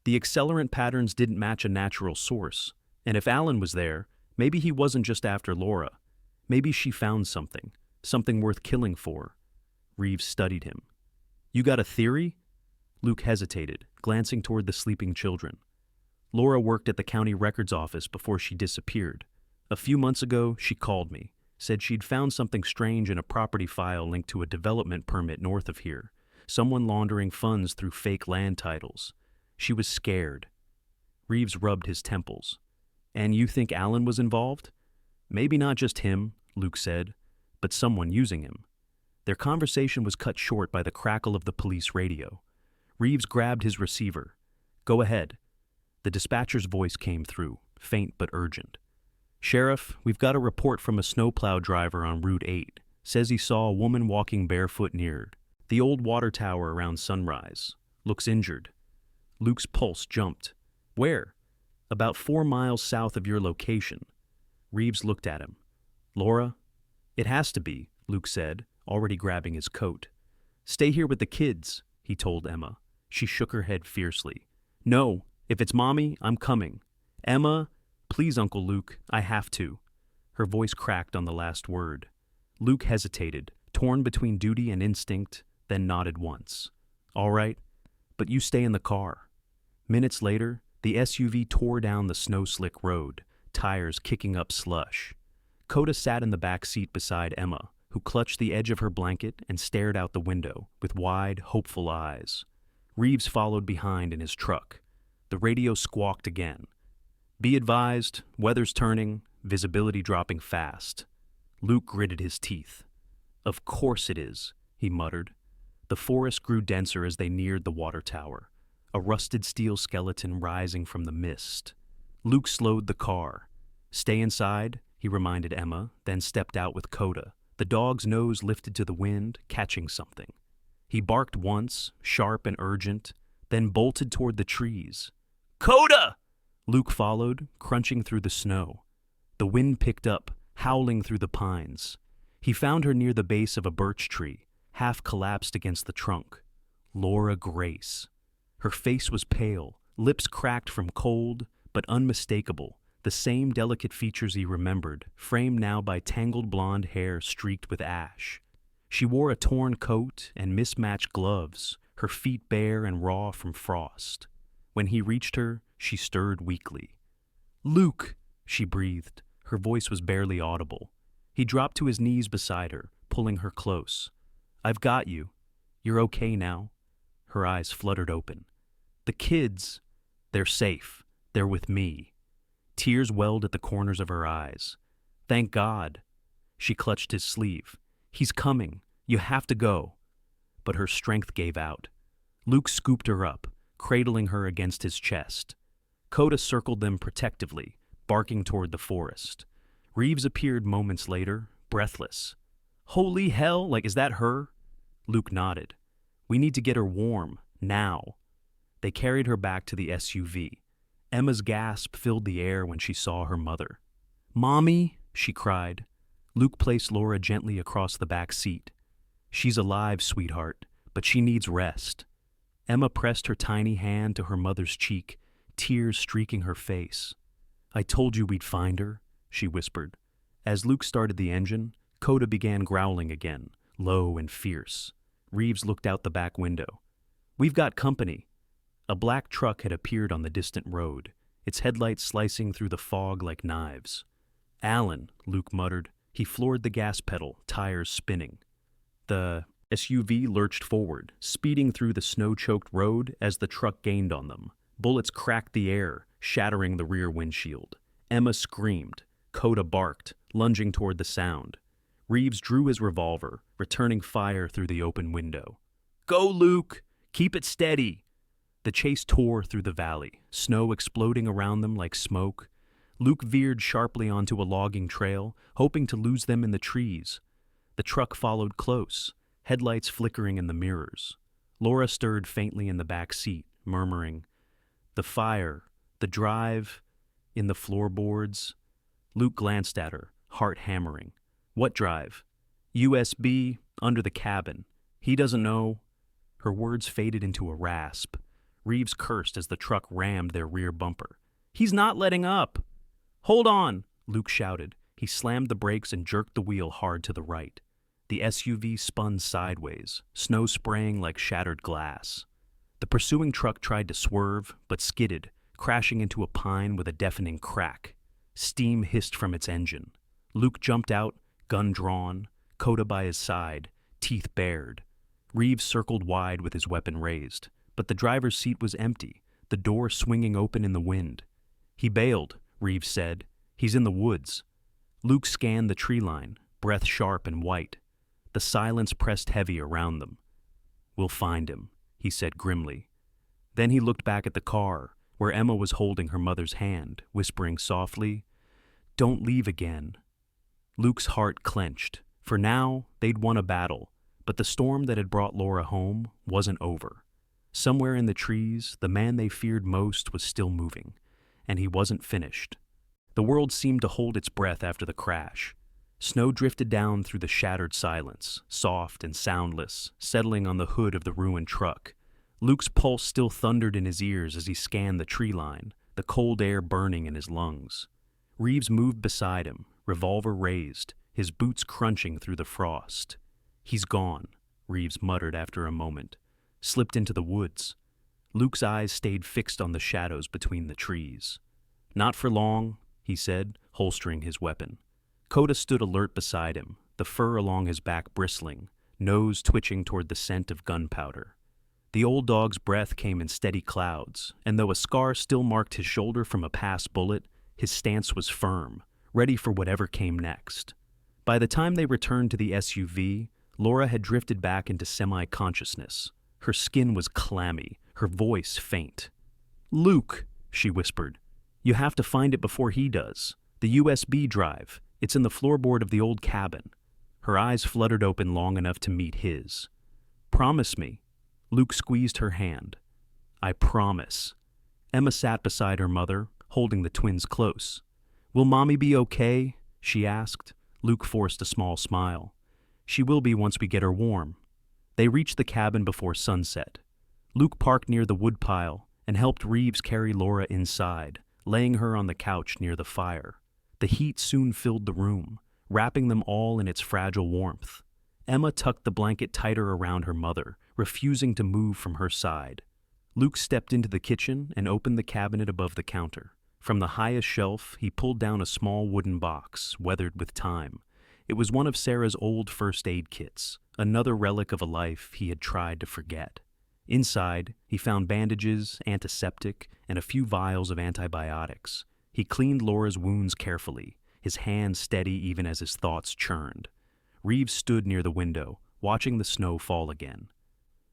Speaker 1: "The accelerant patterns didn't match a natural source, and if Alan was there, maybe he wasn't just after Laura. Maybe she found something worth killing for." Reeves studied him. "You got a theory?" Luke hesitated, glancing toward the sleeping children. "Laura worked at the county records office before she disappeared. A few months ago, she called me, said she'd found something strange in a property file linked to a development permit north of here, someone laundering funds through fake land titles. She was scared." Reeves rubbed his temples. "And you think Alan was involved?" "Maybe not just him," Luke said, "but someone using him." Their conversation was cut short by the crackle of the police radio. Reeves grabbed his receiver. "Go ahead." The dispatcher's voice came through, faint but urgent. "Sheriff, we've got a report from a snowplow driver on Route 8. Says he saw a woman walking barefoot near the old water tower around sunrise. Looks injured." Luke's pulse jumped. "Where?" "About 4 miles south of your location." Reeves looked at him. "Laura?" "It has to be," Luke said, already grabbing his coat. "Stay here with the kids," he told Emma. She shook her head fiercely. "No, if it's Mommy, I'm coming." "Emma, please, Uncle Luke, I have to." Her voice cracked on the last word. Luke hesitated, torn between duty and instinct, then nodded once. "All right, but you stay in the car." Minutes later, the SUV tore down the snow-slick road, tires kicking up slush. Coda sat in the back seat beside Emma, who clutched the edge of her blanket and stared out the window with wide, hopeful eyes. Reeves followed behind in his truck. The radio squawked again. "Be advised, weather's turning, visibility dropping fast." Luke gritted his teeth. "Of course it is," he muttered. The forest grew denser as they neared the water tower, a rusted steel skeleton rising from the mist. Luke slowed the car. "Stay inside," he reminded Emma, then stepped out with Coda, The dog's nose lifted to the wind, catching something. He barked once, sharp and urgent, then bolted toward the trees. "Coda!" Luke followed, crunching through the snow. The wind picked up, howling through the pines. He found her near the base of a birch tree, half collapsed against the trunk. Laura Grace. Her face was pale, lips cracked from cold, but unmistakable, the same delicate features he remembered, framed now by tangled blonde hair streaked with ash. She wore a torn coat and mismatched gloves, her feet bare and raw from frost. When he reached her, she stirred weakly. "Luke," she breathed. Her voice was barely audible. He dropped to his knees beside her, pulling her close. "I've got you. You're okay now." Her eyes fluttered open. "The kids, they're safe. They're with me." Tears welled at the corners of her eyes. "Thank God." She clutched his sleeve. "He's coming. You have to go." But her strength gave out. Luke scooped her up, cradling her against his chest. Coda circled them protectively, barking toward the forest. Reeves appeared moments later, breathless. "Holy hell, is that her?" Luke nodded. "We need to get her warm, now." They carried her back to the SUV. Emma's gasp filled the air when she saw her mother. "Mommy," she cried. Luke placed Laura gently across the back seat. "She's alive, sweetheart, but she needs rest." Emma pressed her tiny hand to her mother's cheek, tears streaking her face. "I told you we'd find her," she whispered. As Luke started the engine, Coda began growling again, low and fierce. Reeves looked out the back window. "We've got company." A black truck had appeared on the distant road, its headlights slicing through the fog like knives. "Alan," Luke muttered. He floored the gas pedal, tires spinning. The SUV lurched forward, speeding through the snow-choked road as the truck gained on them. Bullets cracked the air, shattering the rear windshield. Emma screamed. Coda barked, lunging toward the sound. Reeves drew his revolver, returning fire through the open window. "Go, Luke! Keep it steady!" The chase tore through the valley, snow exploding around them like smoke. Luke veered sharply onto a logging trail, hoping to lose them in the trees. The truck followed close, headlights flickering in the mirrors. Laura stirred faintly in the back seat, murmuring, "The fire, the drive, in the floorboards." Luke glanced at her, heart hammering. "What drive?" "USB, under the cabin. He doesn't know." Her words faded into a rasp. Reeves cursed as the truck rammed their rear bumper. "He's not letting up!" "Hold on!" Luke shouted. He slammed the brakes and jerked the wheel hard to the right. The SUV spun sideways, snow spraying like shattered glass. The pursuing truck tried to swerve, but skidded, crashing into a pine with a deafening crack. Steam hissed from its engine. Luke jumped out, gun drawn, Coda by his side, teeth bared. Reeves circled wide with his weapon raised, but the driver's seat was empty, the door swinging open in the wind. "He bailed," Reeves said. "He's in the woods." Luke scanned the tree line, breath sharp and white. The silence pressed heavy around them. "We'll find him," he said grimly. Then he looked back at the car, where Emma was holding her mother's hand, whispering softly, "Don't leave again." Luke's heart clenched. For now, they'd won a battle, but the storm that had brought Laura home wasn't over. Somewhere in the trees, the man they feared most was still moving, and he wasn't finished. The world seemed to hold its breath after the crash. Snow drifted down through the shattered silence, soft and soundless, settling on the hood of the ruined truck. Luke's pulse still thundered in his ears as he scanned the tree line, the cold air burning in his lungs. Reeves moved beside him, revolver raised, his boots crunching through the frost. "He's gone," Reeves muttered after a moment. "Slipped into the woods." Luke's eyes stayed fixed on the shadows between the trees. "Not for long," he said, holstering his weapon. Coda stood alert beside him, the fur along his back bristling, nose twitching toward the scent of gunpowder. The old dog's breath came in steady clouds, and though a scar still marked his shoulder from a past bullet, his stance was firm, ready for whatever came next. By the time they returned to the SUV, Laura had drifted back into semi-consciousness. Her skin was clammy, her voice faint. "Luke," she whispered, "you have to find it before he does. The USB drive. It's in the floorboard of the old cabin." Her eyes fluttered open long enough to meet his. "Promise me." Luke squeezed her hand. "I promise." Emma sat beside her mother, holding the twins close. "Will Mommy be okay?" she asked. Luke forced a small smile. "She will be once we get her warm." They reached the cabin before sunset. Luke parked near the woodpile and helped Reeves carry Laura inside, laying her on the couch near the fire. The heat soon filled the room, wrapping them all in its fragile warmth. Emma tucked the blanket tighter around her mother, refusing to move from her side. Luke stepped into the kitchen and opened the cabinet above the counter. From the highest shelf, he pulled down a small wooden box, weathered with time. It was one of Sarah's old first aid kits, another relic of a life he had tried to forget. Inside, he found bandages, antiseptic, and a few vials of antibiotics. He cleaned Laura's wounds carefully, his hands steady even as his thoughts churned. Reeves stood near the window, watching the snow fall again.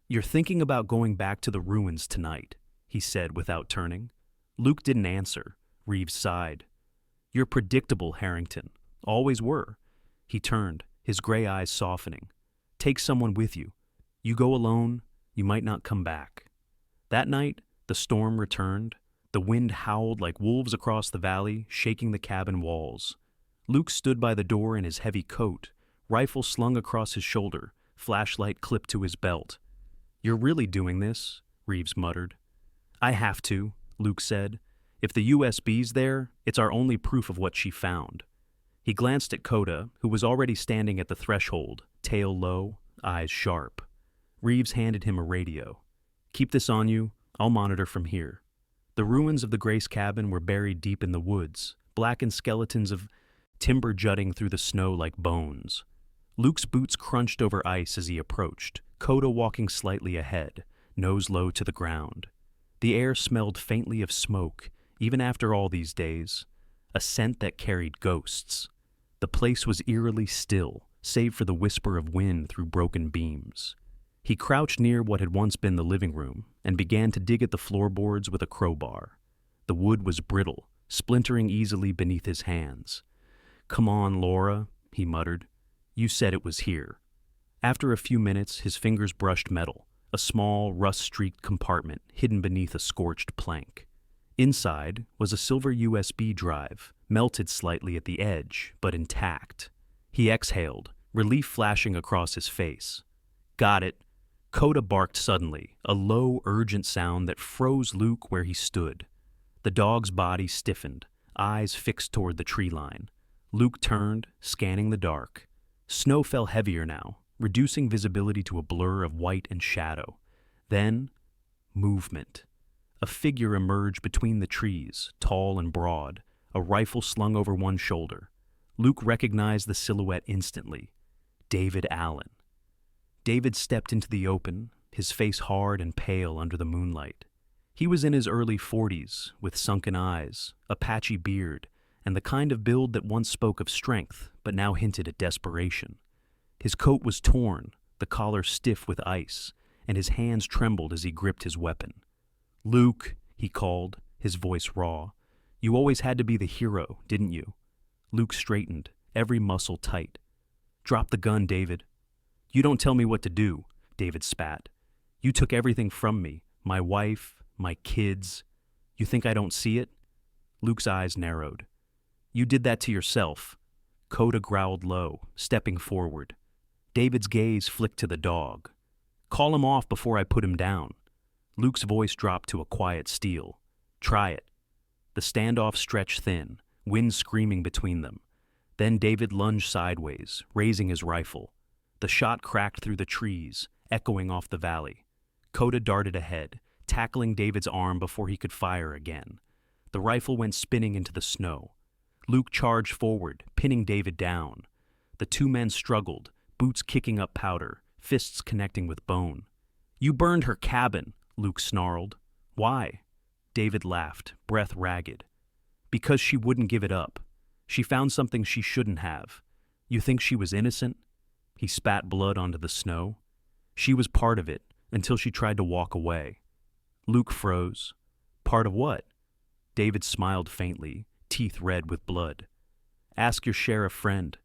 Speaker 1: "You're thinking about going back to the ruins tonight," he said without turning. Luke didn't answer. Reeves sighed. "You're predictable, Harrington. Always were." He turned, his gray eyes softening. "Take someone with you. You go alone, you might not come back." That night, the storm returned. The wind howled like wolves across the valley, shaking the cabin walls. Luke stood by the door in his heavy coat, rifle slung across his shoulder, flashlight clipped to his belt. "You're really doing this?" Reeves muttered. "I have to," Luke said. "If the USB's there, it's our only proof of what she found." He glanced at Coda, who was already standing at the threshold, tail low, eyes sharp. Reeves handed him a radio. "Keep this on you. I'll monitor from here." The ruins of the Grace cabin were buried deep in the woods, blackened skeletons of timber jutting through the snow like bones. Luke's boots crunched over ice as he approached, Coda walking slightly ahead, nose low to the ground. The air smelled faintly of smoke, even after all these days, a scent that carried ghosts. The place was eerily still, save for the whisper of wind through broken beams. He crouched near what had once been the living room and began to dig at the floorboards with a crowbar. The wood was brittle, splintering easily beneath his hands. "Come on, Laura," he muttered. "You said it was here." After a few minutes, his fingers brushed metal, a small, rust-streaked compartment hidden beneath a scorched plank. Inside was a silver USB drive, melted slightly at the edge, but intact. He exhaled, relief flashing across his face. "Got it." Coda barked suddenly, a low, urgent sound that froze Luke where he stood. The dog's body stiffened, eyes fixed toward the tree line. Luke turned, scanning the dark. Snow fell heavier now, reducing visibility to a blur of white and shadow. Then, movement. A figure emerged between the trees, tall and broad, a rifle slung over one shoulder. Luke recognized the silhouette instantly. David Allen. David stepped into the open, his face hard and pale under the moonlight. He was in his early 40s, with sunken eyes, a patchy beard, and the kind of build that once spoke of strength, but now hinted at desperation. His coat was torn, the collar stiff with ice, and his hands trembled as he gripped his weapon. "Luke," he called, his voice raw. "You always had to be the hero, didn't you?" Luke straightened, every muscle tight. "Drop the gun, David." "You don't tell me what to do," David spat. "You took everything from me, my wife, my kids. You think I don't see it?" Luke's eyes narrowed. "You did that to yourself." Coda growled low, stepping forward. David's gaze flicked to the dog. "Call him off before I put him down." Luke's voice dropped to a quiet steel. "Try it." The standoff stretched thin, wind screaming between them. Then David lunged sideways, raising his rifle. The shot cracked through the trees, echoing off the valley. Coda darted ahead, tackling David's arm before he could fire again. The rifle went spinning into the snow. Luke charged forward, pinning David down. The two men struggled, boots kicking up powder, fists connecting with bone. "You burned her cabin," Luke snarled. "Why?" David laughed, breath ragged. "Because she wouldn't give it up. She found something she shouldn't have. You think she was innocent?" He spat blood onto the snow. "She was part of it, until she tried to walk away." Luke froze. "Part of what?" David smiled faintly, teeth red with blood. "Ask your sheriff friend."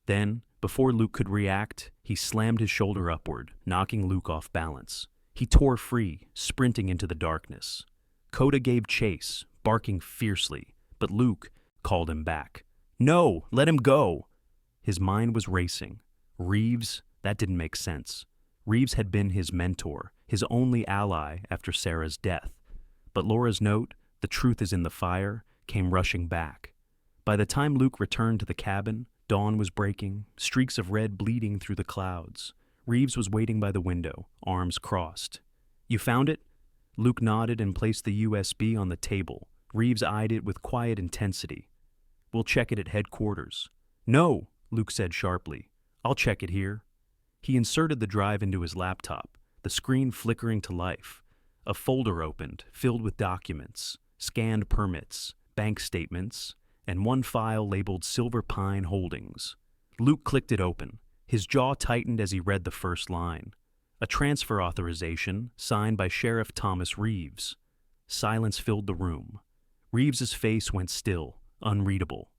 Speaker 1: Then, Before Luke could react, he slammed his shoulder upward, knocking Luke off balance. He tore free, sprinting into the darkness. Coda gave chase, barking fiercely, but Luke called him back. "No, let him go!" His mind was racing. Reeves, that didn't make sense. Reeves had been his mentor, his only ally after Sarah's death. But Laura's note, "The truth is in the fire," came rushing back. By the time Luke returned to the cabin, dawn was breaking, streaks of red bleeding through the clouds. Reeves was waiting by the window, arms crossed. "You found it?" Luke nodded and placed the USB on the table. Reeves eyed it with quiet intensity. "We'll check it at headquarters." "No," Luke said sharply. "I'll check it here." He inserted the drive into his laptop, the screen flickering to life. A folder opened, filled with documents, scanned permits, bank statements, and one file labeled Silver Pine Holdings. Luke clicked it open. His jaw tightened as he read the first line. A transfer authorization signed by Sheriff Thomas Reeves. Silence filled the room. Reeves's face went still, unreadable.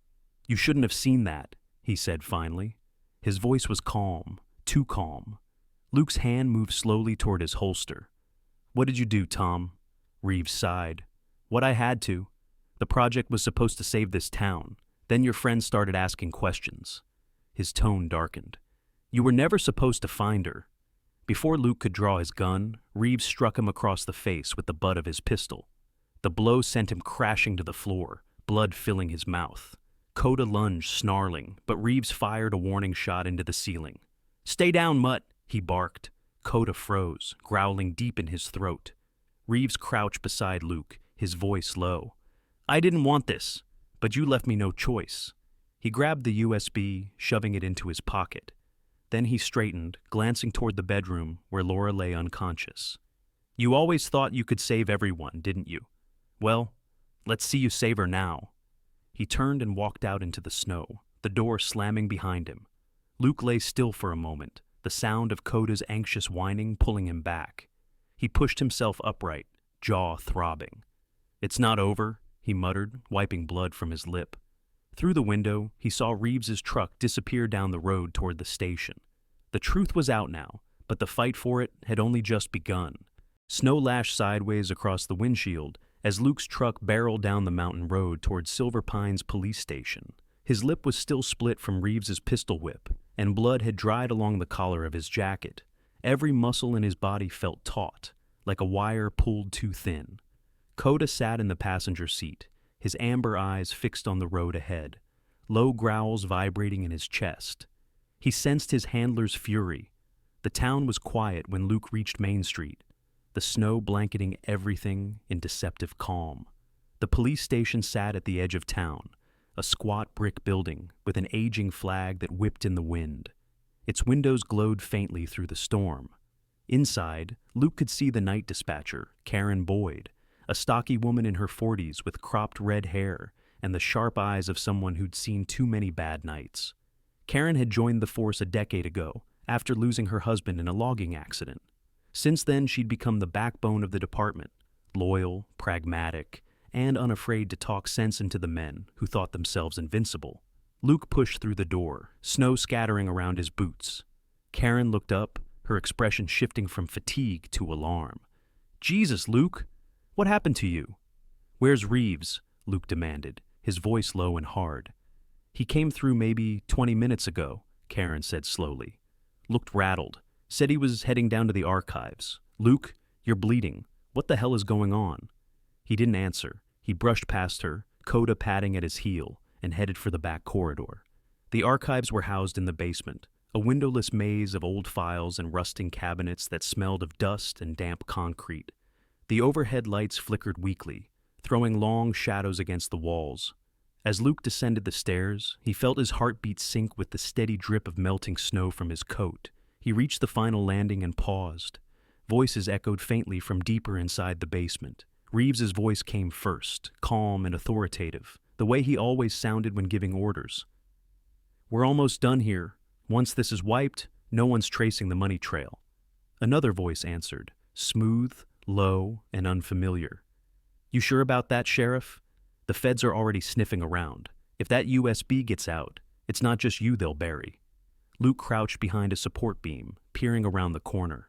Speaker 1: "You shouldn't have seen that," he said finally. His voice was calm, too calm. Luke's hand moved slowly toward his holster. "What did you do, Tom?" Reeves sighed. "What I had to. The project was supposed to save this town. Then your friends started asking questions." His tone darkened. "You were never supposed to find her." Before Luke could draw his gun, Reeves struck him across the face with the butt of his pistol. The blow sent him crashing to the floor, blood filling his mouth. Coda lunged, snarling, but Reeves fired a warning shot into the ceiling. "Stay down, mutt," he barked. Coda froze, growling deep in his throat. Reeves crouched beside Luke, his voice low. "I didn't want this, but you left me no choice." He grabbed the USB, shoving it into his pocket. Then he straightened, glancing toward the bedroom where Laura lay unconscious. "You always thought you could save everyone, didn't you? Well, let's see you save her now." He turned and walked out into the snow, the door slamming behind him. Luke lay still for a moment, the sound of Coda's anxious whining pulling him back. He pushed himself upright, jaw throbbing. "It's not over," he muttered, wiping blood from his lip. Through the window, he saw Reeves's truck disappear down the road toward the station. The truth was out now, but the fight for it had only just begun. Snow lashed sideways across the windshield as Luke's truck barreled down the mountain road toward Silver Pines police station. His lip was still split from Reeves's pistol whip, and blood had dried along the collar of his jacket. Every muscle in his body felt taut, like a wire pulled too thin. Coda sat in the passenger seat, his amber eyes fixed on the road ahead, low growls vibrating in his chest. He sensed his handler's fury. The town was quiet when Luke reached Main Street, the snow blanketing everything in deceptive calm. The police station sat at the edge of town, a squat brick building with an aging flag that whipped in the wind. Its windows glowed faintly through the storm. Inside, Luke could see the night dispatcher, Karen Boyd, a stocky woman in her 40s with cropped red hair and the sharp eyes of someone who'd seen too many bad nights. Karen had joined the force a decade ago, after losing her husband in a logging accident. Since then, she'd become the backbone of the department, loyal, pragmatic, and unafraid to talk sense into the men who thought themselves invincible. Luke pushed through the door, snow scattering around his boots. Karen looked up, her expression shifting from fatigue to alarm. "Jesus, Luke! What happened to you?" "Where's Reeves?" Luke demanded, his voice low and hard. "He came through maybe 20 minutes ago," Karen said slowly. Looked rattled. Said he was heading down to the archives. "Luke, you're bleeding. What the hell is going on?" He didn't answer. He brushed past her, Coda patting at his heel, and headed for the back corridor. The archives were housed in the basement, a windowless maze of old files and rusting cabinets that smelled of dust and damp concrete. The overhead lights flickered weakly, throwing long shadows against the walls. As Luke descended the stairs, he felt his heartbeat sink with the steady drip of melting snow from his coat. He reached the final landing and paused. Voices echoed faintly from deeper inside the basement. Reeves's voice came first, calm and authoritative, the way he always sounded when giving orders. "We're almost done here. Once this is wiped, no one's tracing the money trail." Another voice answered, smooth, low, and unfamiliar. "You sure about that, Sheriff? The feds are already sniffing around. If that USB gets out, it's not just you they'll bury." Luke crouched behind a support beam, peering around the corner.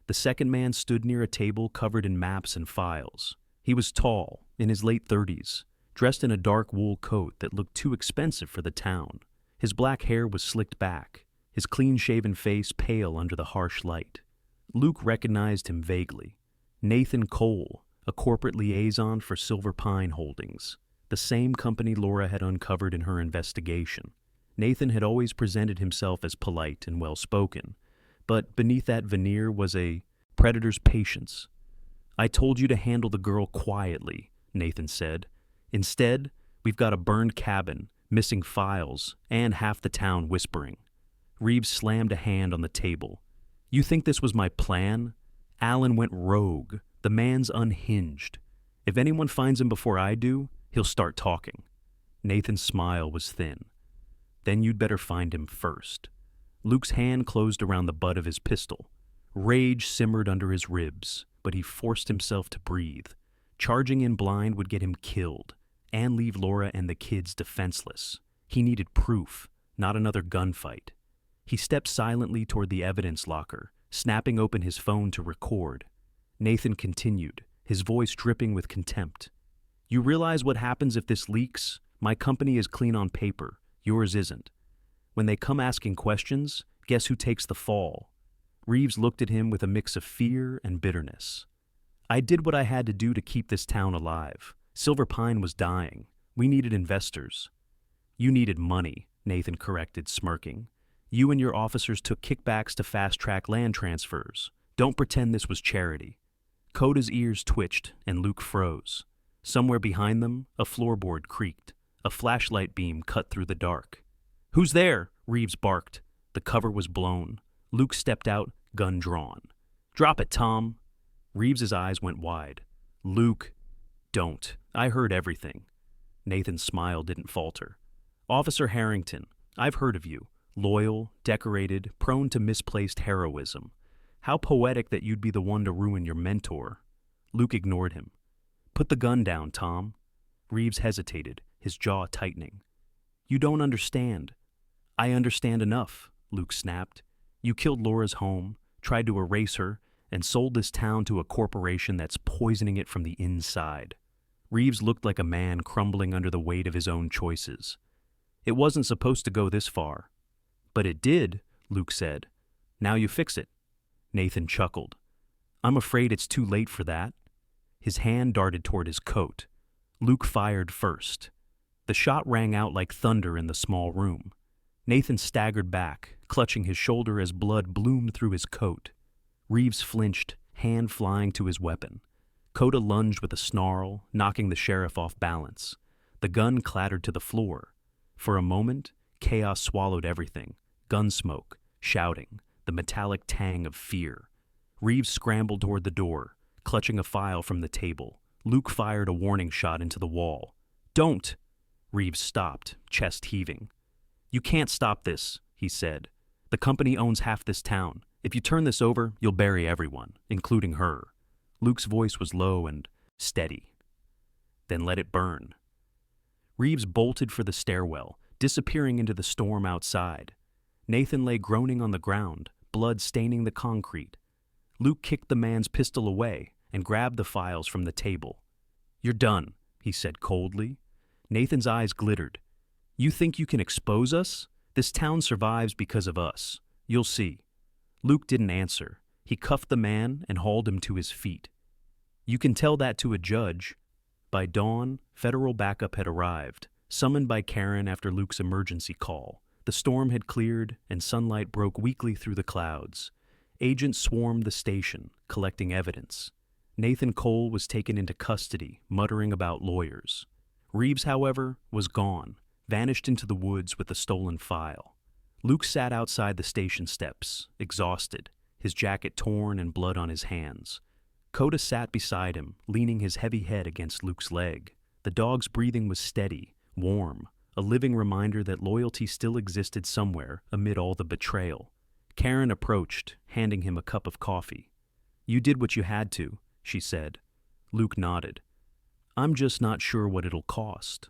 Speaker 1: The second man stood near a table covered in maps and files. He was tall, in his late 30s, dressed in a dark wool coat that looked too expensive for the town. His black hair was slicked back, his clean-shaven face pale under the harsh light. Luke recognized him vaguely. Nathan Cole, a corporate liaison for Silver Pine Holdings, the same company Laura had uncovered in her investigation. Nathan had always presented himself as polite and well-spoken, but beneath that veneer was a predator's patience. "I told you to handle the girl quietly," Nathan said. "Instead, we've got a burned cabin, missing files, and half the town whispering." Reeves slammed a hand on the table. "You think this was my plan? Alan went rogue. The man's unhinged. If anyone finds him before I do, he'll start talking." Nathan's smile was thin. "Then you'd better find him first." Luke's hand closed around the butt of his pistol. Rage simmered under his ribs, but he forced himself to breathe. Charging in blind would get him killed, and leave Laura and the kids defenseless. He needed proof, not another gunfight. He stepped silently toward the evidence locker, snapping open his phone to record. Nathan continued, his voice dripping with contempt. "You realize what happens if this leaks? My company is clean on paper. Yours isn't. When they come asking questions, guess who takes the fall?" Reeves looked at him with a mix of fear and bitterness. "I did what I had to do to keep this town alive. Silver Pine was dying. We needed investors." "You needed money," Nathan corrected, smirking. "You and your officers took kickbacks to fast-track land transfers. Don't pretend this was charity." Coda's ears twitched, and Luke froze. Somewhere behind them, a floorboard creaked. A flashlight beam cut through the dark. "Who's there?" Reeves barked. The cover was blown. Luke stepped out, gun drawn. "Drop it, Tom." Reeves's eyes went wide. "Luke, don't. I heard everything." Nathan's smile didn't falter. "Officer Harrington, I've heard of you. Loyal, decorated, prone to misplaced heroism. How poetic that you'd be the one to ruin your mentor." Luke ignored him. "Put the gun down, Tom." Reeves hesitated, his jaw tightening. "You don't understand." "I understand enough," Luke snapped. "You killed Laura's home, tried to erase her, and sold this town to a corporation that's poisoning it from the inside." Reeves looked like a man crumbling under the weight of his own choices. "It wasn't supposed to go this far." "But it did," Luke said. "Now you fix it." Nathan chuckled. "I'm afraid it's too late for that." His hand darted toward his coat. Luke fired first. The shot rang out like thunder in the small room. Nathan staggered back, clutching his shoulder as blood bloomed through his coat. Reeves flinched, hand flying to his weapon. Coda lunged with a snarl, knocking the sheriff off balance. The gun clattered to the floor. For a moment, chaos swallowed everything. Gun smoke, shouting, the metallic tang of fear. Reeves scrambled toward the door, clutching a file from the table. Luke fired a warning shot into the wall. "Don't!" Reeves stopped, chest heaving. "You can't stop this," he said. "The company owns half this town. If you turn this over, you'll bury everyone, including her." Luke's voice was low and steady. "Then let it burn." Reeves bolted for the stairwell, disappearing into the storm outside. Nathan lay groaning on the ground, blood staining the concrete. Luke kicked the man's pistol away and grabbed the files from the table. "You're done," he said coldly. Nathan's eyes glittered. "You think you can expose us? This town survives because of us. You'll see." Luke didn't answer. He cuffed the man and hauled him to his feet. "You can tell that to a judge." By dawn, federal backup had arrived, summoned by Karen after Luke's emergency call. The storm had cleared, and sunlight broke weakly through the clouds. Agents swarmed the station, collecting evidence. Nathan Cole was taken into custody, muttering about lawyers. Reeves, however, was gone, vanished into the woods with the stolen file. Luke sat outside the station steps, exhausted, his jacket torn and blood on his hands. Coda sat beside him, leaning his heavy head against Luke's leg. The dog's breathing was steady, warm, a living reminder that loyalty still existed somewhere amid all the betrayal. Karen approached, handing him a cup of coffee. "You did what you had to," she said. Luke nodded. "I'm just not sure what it'll cost."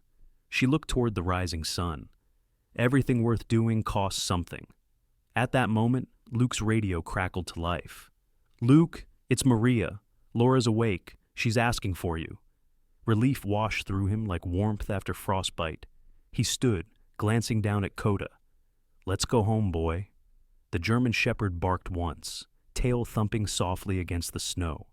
Speaker 1: She looked toward the rising sun. "Everything worth doing costs something." At that moment, Luke's radio crackled to life. "Luke, it's Maria. Laura's awake. She's asking for you." Relief washed through him like warmth after frostbite. He stood, glancing down at Coda. "Let's go home, boy." The German shepherd barked once, tail thumping softly against the snow.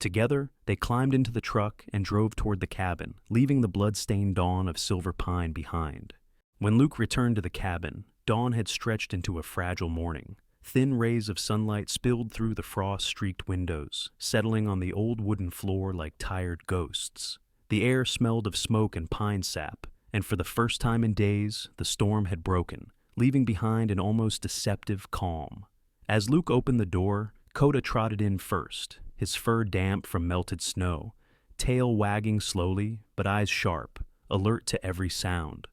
Speaker 1: Together, they climbed into the truck and drove toward the cabin, leaving the blood-stained dawn of Silver Pine behind. When Luke returned to the cabin, dawn had stretched into a fragile morning. Thin rays of sunlight spilled through the frost-streaked windows, settling on the old wooden floor like tired ghosts. The air smelled of smoke and pine sap, and for the first time in days, the storm had broken, leaving behind an almost deceptive calm. As Luke opened the door, Coda trotted in first, his fur damp from melted snow, tail wagging slowly, but eyes sharp, alert to every sound.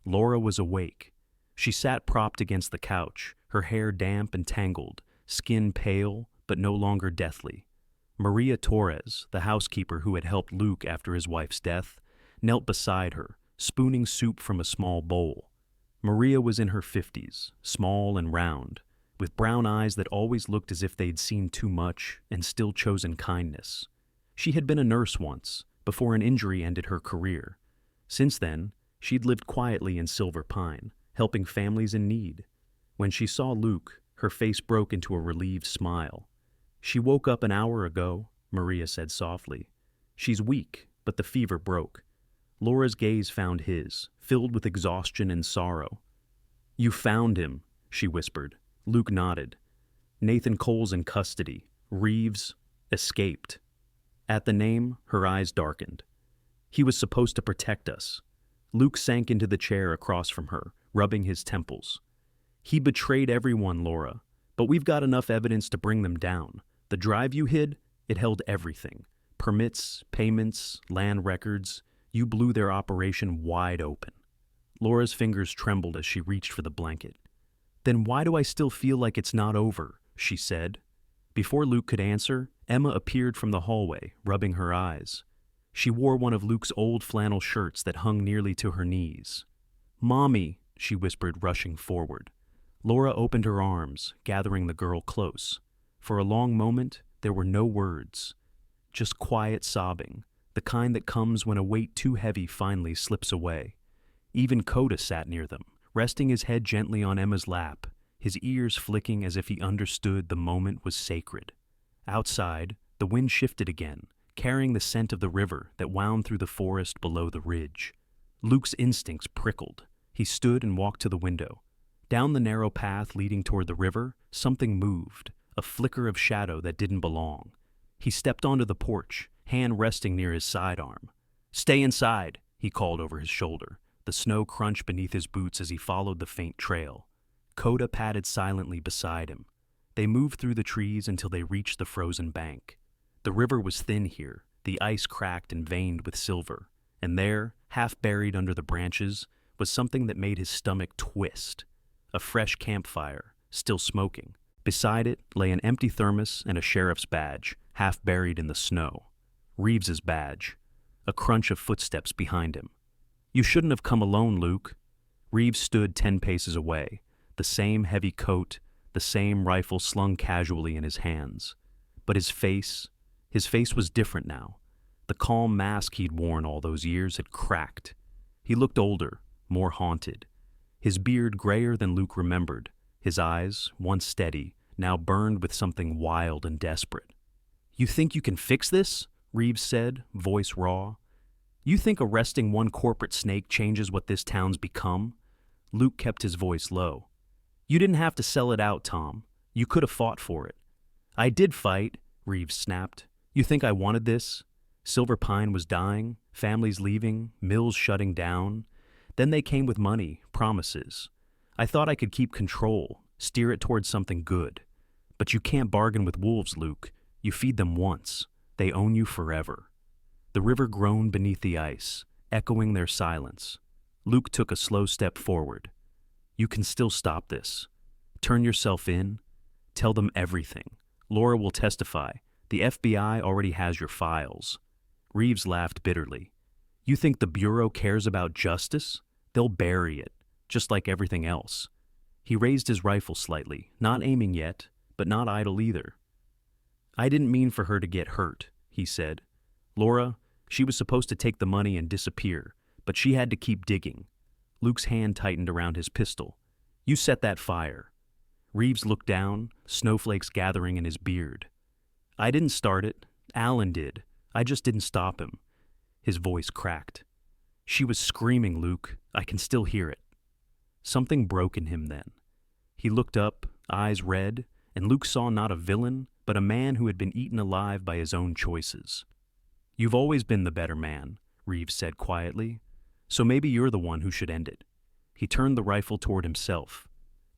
Speaker 1: Laura was awake. She sat propped against the couch, her hair damp and tangled, skin pale, but no longer deathly. Maria Torres, the housekeeper who had helped Luke after his wife's death, knelt beside her, spooning soup from a small bowl. Maria was in her 50s, small and round, with brown eyes that always looked as if they'd seen too much and still chosen kindness. She had been a nurse once, before an injury ended her career. Since then, she'd lived quietly in Silver Pine, helping families in need. When she saw Luke, her face broke into a relieved smile. "She woke up an hour ago," Maria said softly. "She's weak, but the fever broke." Laura's gaze found his, filled with exhaustion and sorrow. "You found him," she whispered. Luke nodded. "Nathan Cole's in custody. Reeves escaped." At the name, her eyes darkened. "He was supposed to protect us." Luke sank into the chair across from her, rubbing his temples. "He betrayed everyone, Laura, but we've got enough evidence to bring them down. The drive you hid, it held everything. Permits, payments, land records. You blew their operation wide open." Laura's fingers trembled as she reached for the blanket. "Then why do I still feel like it's not over?" she said. Before Luke could answer, Emma appeared from the hallway, rubbing her eyes. She wore one of Luke's old flannel shirts that hung nearly to her knees. "Mommy," she whispered, rushing forward. Laura opened her arms, gathering the girl close. For a long moment, there were no words, just quiet sobbing, the kind that comes when a weight too heavy finally slips away. Even Coda sat near them, resting his head gently on Emma's lap, his ears flicking as if he understood the moment was sacred. Outside, the wind shifted again, carrying the scent of the river that wound through the forest below the ridge. Luke's instincts prickled. He stood and walked to the window. Down the narrow path leading toward the river, something moved, a flicker of shadow that didn't belong. He stepped onto the porch, hand resting near his sidearm. "Stay inside," he called over his shoulder. The snow crunched beneath his boots as he followed the faint trail. Coda padded silently beside him. They moved through the trees until they reached the frozen bank. The river was thin here, the ice cracked and veined with silver, and there, half buried under the branches, was something that made his stomach twist. A fresh campfire, still smoking. Beside it lay an empty thermos and a sheriff's badge, half buried in the snow. Reeves's badge. A crunch of footsteps behind him. "You shouldn't have come alone, Luke." Reeves stood 10 paces away, the same heavy coat, the same rifle slung casually in his hands. But his face was different now. The calm mask he'd worn all those years had cracked. He looked older, more haunted. His beard grayer than Luke remembered, his eyes, once steady, now burned with something wild and desperate. "You think you can fix this?" Reeves said, voice raw. "You think arresting one corporate snake changes what this town's become?" Luke kept his voice low. "You didn't have to sell it out, Tom. You could have fought for it." "I did fight," Reeves snapped. "You think I wanted this? Silver Pine was dying, families leaving, mills shutting down. Then they came with money, promises. I thought I could keep control, steer it towards something good. But you can't bargain with wolves, Luke. You feed them once. They own you forever." The river groaned beneath the ice, echoing their silence. Luke took a slow step forward. "You can still stop this. Turn yourself in. Tell them everything. Laura will testify. The FBI already has your files." Reeves laughed bitterly. "You think the Bureau cares about justice? They'll bury it, just like everything else. He raised his rifle slightly, not aiming yet, but not idle either. "I didn't mean for her to get hurt," he said. "Laura, she was supposed to take the money and disappear, but she had to keep digging." Luke's hand tightened around his pistol. "You set that fire." Reeves looked down, snowflakes gathering in his beard. "I didn't start it. Alan did. I just didn't stop him." His voice cracked. "She was screaming, Luke. I can still hear it." Something broke in him then. He looked up, eyes red, and Luke saw not a villain, but a man who had been eaten alive by his own choices. "You've always been the better man," Reeves said quietly, "so maybe you're the one who should end it." He turned the rifle toward himself.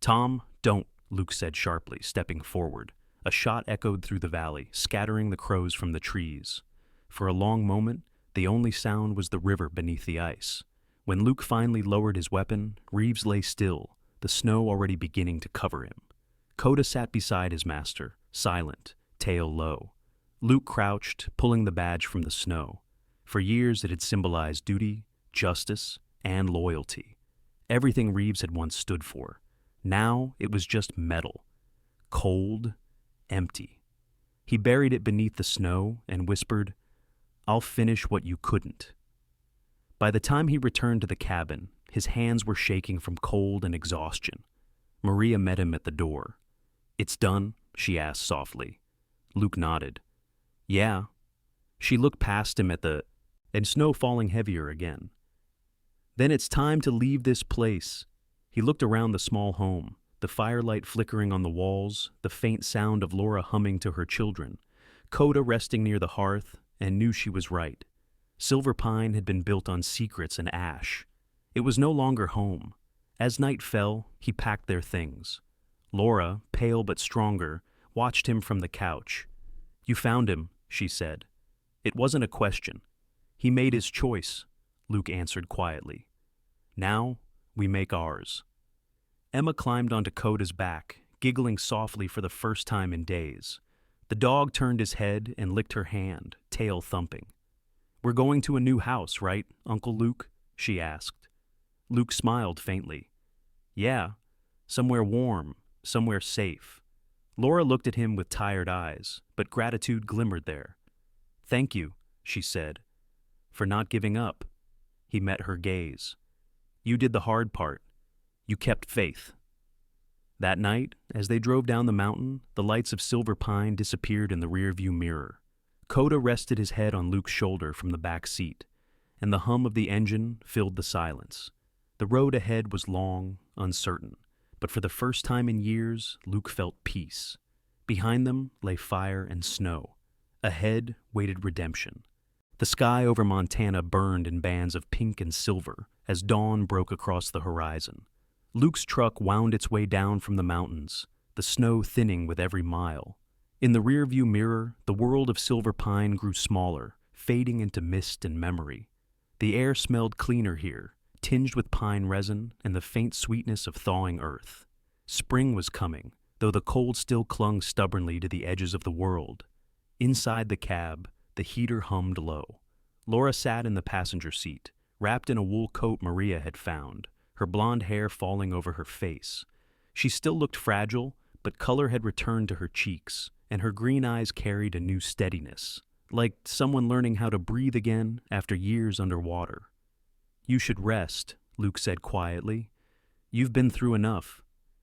Speaker 1: "Tom, don't," Luke said sharply, stepping forward. A shot echoed through the valley, scattering the crows from the trees. For a long moment, the only sound was the river beneath the ice. When Luke finally lowered his weapon, Reeves lay still, the snow already beginning to cover him. Coda sat beside his master, silent, tail low. Luke crouched, pulling the badge from the snow. For years it had symbolized duty, justice, and loyalty. Everything Reeves had once stood for. Now it was just metal. Cold, empty. He buried it beneath the snow and whispered, "I'll finish what you couldn't." By the time he returned to the cabin, his hands were shaking from cold and exhaustion. Maria met him at the door. "It's done?" she asked softly. Luke nodded. "Yeah." She looked past him and snow falling heavier again. "Then it's time to leave this place." He looked around the small home, the firelight flickering on the walls, the faint sound of Laura humming to her children, Coda resting near the hearth, and knew she was right. Silver Pine had been built on secrets and ash. It was no longer home. As night fell, he packed their things. Laura, pale but stronger, watched him from the couch. "You found him," she said. "It wasn't a question. He made his choice," Luke answered quietly. "Now, we make ours." Emma climbed onto Coda's back, giggling softly for the first time in days. The dog turned his head and licked her hand, tail thumping. "We're going to a new house, right, Uncle Luke?" she asked. Luke smiled faintly. "Yeah, somewhere warm, somewhere safe." Laura looked at him with tired eyes, but gratitude glimmered there. "Thank you," she said, "for not giving up." He met her gaze. "You did the hard part. You kept faith." That night, as they drove down the mountain, the lights of Silver Pine disappeared in the rearview mirror. Coda rested his head on Luke's shoulder from the back seat, and the hum of the engine filled the silence. The road ahead was long, uncertain, but for the first time in years, Luke felt peace. Behind them lay fire and snow. Ahead waited redemption. The sky over Montana burned in bands of pink and silver as dawn broke across the horizon. Luke's truck wound its way down from the mountains, the snow thinning with every mile. In the rearview mirror, the world of Silver Pine grew smaller, fading into mist and memory. The air smelled cleaner here, tinged with pine resin and the faint sweetness of thawing earth. Spring was coming, though the cold still clung stubbornly to the edges of the world. Inside the cab, the heater hummed low. Laura sat in the passenger seat, wrapped in a wool coat Maria had found, her blonde hair falling over her face. She still looked fragile, but color had returned to her cheeks, and her green eyes carried a new steadiness, like someone learning how to breathe again after years underwater. "You should rest," Luke said quietly. "You've been through enough."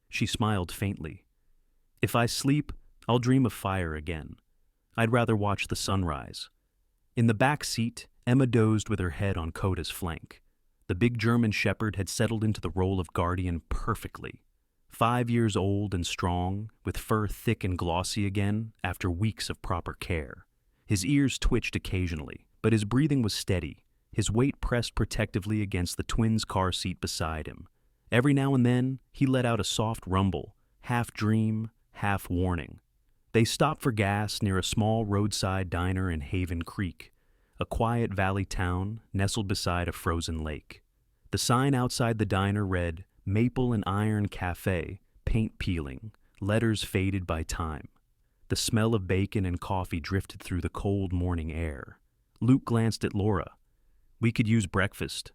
Speaker 1: She smiled faintly. "If I sleep, I'll dream of fire again. I'd rather watch the sunrise." In the back seat, Emma dozed with her head on Coda's flank. The big German shepherd had settled into the role of guardian perfectly. 5 years old and strong, with fur thick and glossy again after weeks of proper care. His ears twitched occasionally, but his breathing was steady, his weight pressed protectively against the twins' car seat beside him. Every now and then, he let out a soft rumble, half dream, half warning. They stopped for gas near a small roadside diner in Haven Creek, a quiet valley town nestled beside a frozen lake. The sign outside the diner read, "Maple and Iron Cafe, paint peeling, letters faded by time." The smell of bacon and coffee drifted through the cold morning air. Luke glanced at Laura. "We could use breakfast."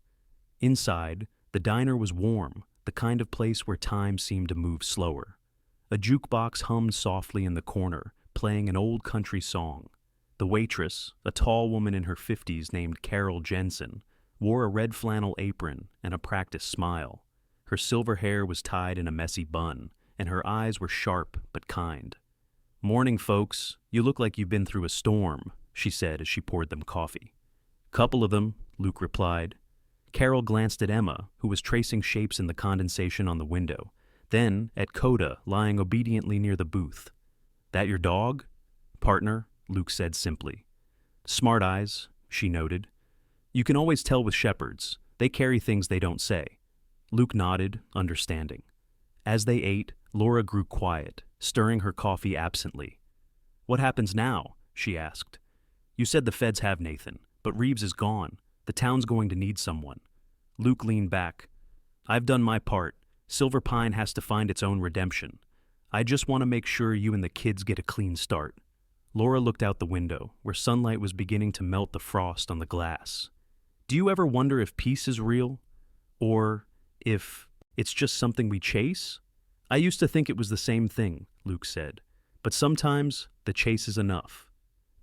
Speaker 1: Inside, the diner was warm, the kind of place where time seemed to move slower. A jukebox hummed softly in the corner, playing an old country song. The waitress, a tall woman in her 50s named Carol Jensen, wore a red flannel apron and a practiced smile. Her silver hair was tied in a messy bun, and her eyes were sharp but kind. "Morning, folks. You look like you've been through a storm," she said as she poured them coffee. "Couple of them," Luke replied. Carol glanced at Emma, who was tracing shapes in the condensation on the window, then at Coda, lying obediently near the booth. "That your dog?" "Partner," Luke said simply. "Smart eyes," she noted. "You can always tell with shepherds. They carry things they don't say." Luke nodded, understanding. As they ate, Laura grew quiet, stirring her coffee absently. "What happens now?" she asked. "You said the feds have Nathan, but Reeves is gone. The town's going to need someone." Luke leaned back. "I've done my part. Silver Pine has to find its own redemption. I just want to make sure you and the kids get a clean start." Laura looked out the window, where sunlight was beginning to melt the frost on the glass. "Do you ever wonder if peace is real? Or if it's just something we chase?" "I used to think it was the same thing," Luke said. "But sometimes the chase is enough."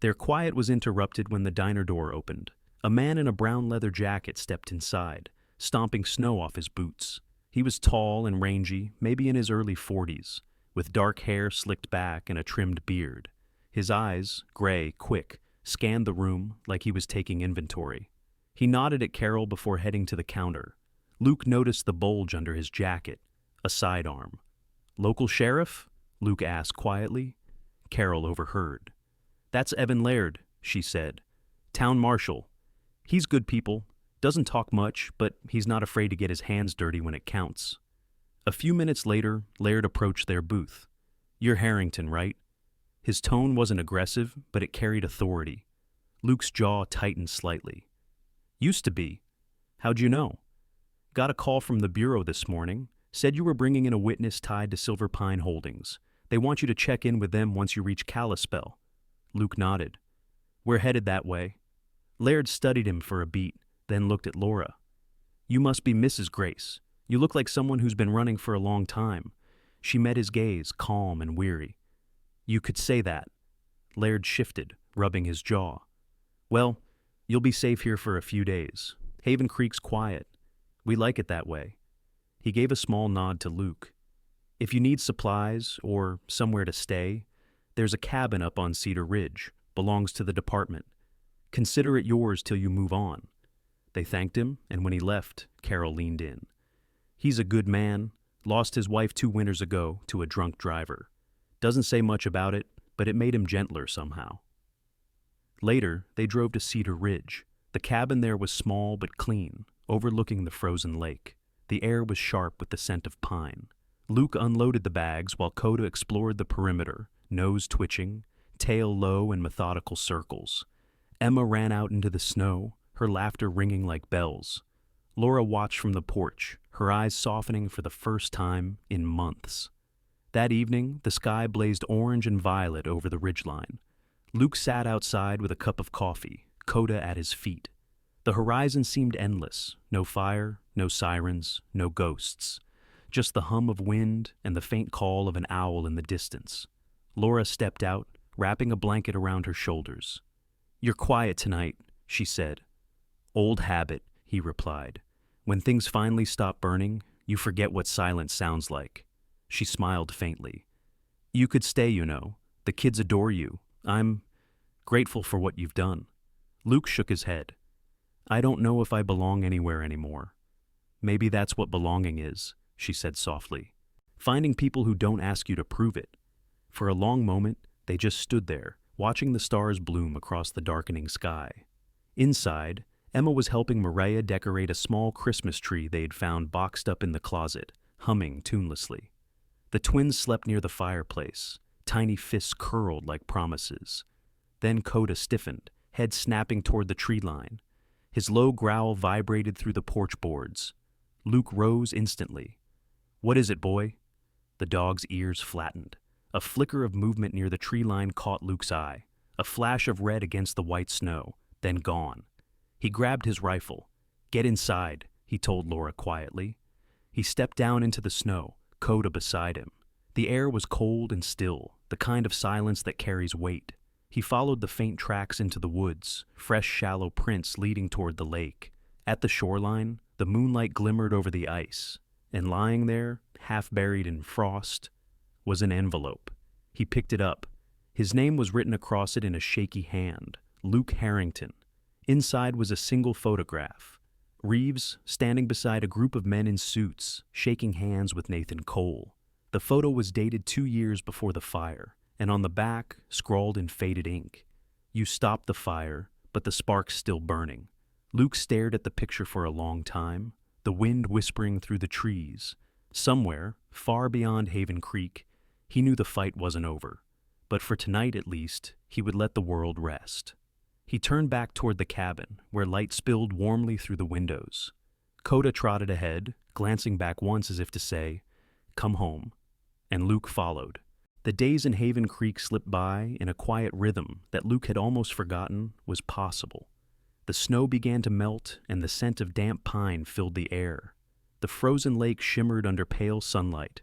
Speaker 1: Their quiet was interrupted when the diner door opened. A man in a brown leather jacket stepped inside, stomping snow off his boots. He was tall and rangy, maybe in his early 40s, with dark hair slicked back and a trimmed beard. His eyes, gray, quick, scanned the room like he was taking inventory. He nodded at Carol before heading to the counter. Luke noticed the bulge under his jacket, a sidearm. "Local sheriff?" Luke asked quietly. Carol overheard. "That's Evan Laird," she said. "Town marshal. He's good people, doesn't talk much, but he's not afraid to get his hands dirty when it counts." A few minutes later, Laird approached their booth. "You're Harrington, right?" His tone wasn't aggressive, but it carried authority. Luke's jaw tightened slightly. "Used to be. How'd you know?" "Got a call from the bureau this morning. Said you were bringing in a witness tied to Silver Pine Holdings. They want you to check in with them once you reach Kalispell." Luke nodded. "We're headed that way." Laird studied him for a beat, then looked at Laura. "You must be Mrs. Grace. You look like someone who's been running for a long time." She met his gaze, calm and weary. "You could say that." Laird shifted, rubbing his jaw. "Well, you'll be safe here for a few days. Haven Creek's quiet. We like it that way." He gave a small nod to Luke. "If you need supplies or somewhere to stay, there's a cabin up on Cedar Ridge. Belongs to the department. Consider it yours till you move on." They thanked him, and when he left, Carol leaned in. "He's a good man. Lost his wife 2 winters ago to a drunk driver. Doesn't say much about it, but it made him gentler somehow." Later, they drove to Cedar Ridge. The cabin there was small but clean, overlooking the frozen lake. The air was sharp with the scent of pine. Luke unloaded the bags while Coda explored the perimeter, nose twitching, tail low in methodical circles. Emma ran out into the snow, her laughter ringing like bells. Laura watched from the porch, her eyes softening for the first time in months. That evening, the sky blazed orange and violet over the ridgeline. Luke sat outside with a cup of coffee, Coda at his feet. The horizon seemed endless. No fire, no sirens, no ghosts. Just the hum of wind and the faint call of an owl in the distance. Laura stepped out, wrapping a blanket around her shoulders. "You're quiet tonight," she said. "Old habit," he replied. "When things finally stop burning, you forget what silence sounds like." She smiled faintly. "You could stay, you know. The kids adore you. I'm grateful for what you've done." Luke shook his head. "I don't know if I belong anywhere anymore." "Maybe that's what belonging is," she said softly. "Finding people who don't ask you to prove it." For a long moment, they just stood there, watching the stars bloom across the darkening sky. Inside, Emma was helping Maria decorate a small Christmas tree they'd found boxed up in the closet, humming tunelessly. The twins slept near the fireplace, tiny fists curled like promises. Then Coda stiffened, head snapping toward the tree line. His low growl vibrated through the porch boards. Luke rose instantly. "What is it, boy?" The dog's ears flattened. A flicker of movement near the tree line caught Luke's eye, a flash of red against the white snow, then gone. He grabbed his rifle. "Get inside," he told Laura quietly. He stepped down into the snow, Coda beside him. The air was cold and still, the kind of silence that carries weight. He followed the faint tracks into the woods, fresh shallow prints leading toward the lake. At the shoreline, the moonlight glimmered over the ice, and lying there, half buried in frost, was an envelope. He picked it up. His name was written across it in a shaky hand, Luke Harrington. Inside was a single photograph. Reeves standing beside a group of men in suits, shaking hands with Nathan Cole. The photo was dated 2 years before the fire, and on the back, scrawled in faded ink, "You stopped the fire, but the spark's still burning." Luke stared at the picture for a long time, the wind whispering through the trees. Somewhere, far beyond Haven Creek, he knew the fight wasn't over. But for tonight at least, he would let the world rest. He turned back toward the cabin, where light spilled warmly through the windows. Coda trotted ahead, glancing back once as if to say, "Come home," and Luke followed. The days in Haven Creek slipped by in a quiet rhythm that Luke had almost forgotten was possible. The snow began to melt, and the scent of damp pine filled the air. The frozen lake shimmered under pale sunlight,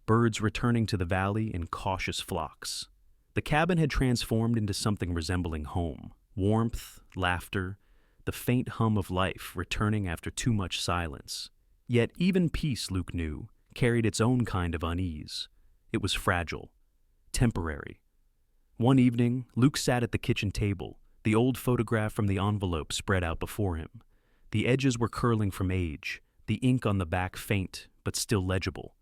Speaker 1: birds returning to the valley in cautious flocks. The cabin had transformed into something resembling home. Warmth, laughter, the faint hum of life returning after too much silence. Yet even peace, Luke knew, carried its own kind of unease. It was fragile, temporary. One evening, Luke sat at the kitchen table, the old photograph from the envelope spread out before him. The edges were curling from age, the ink on the back faint but still legible,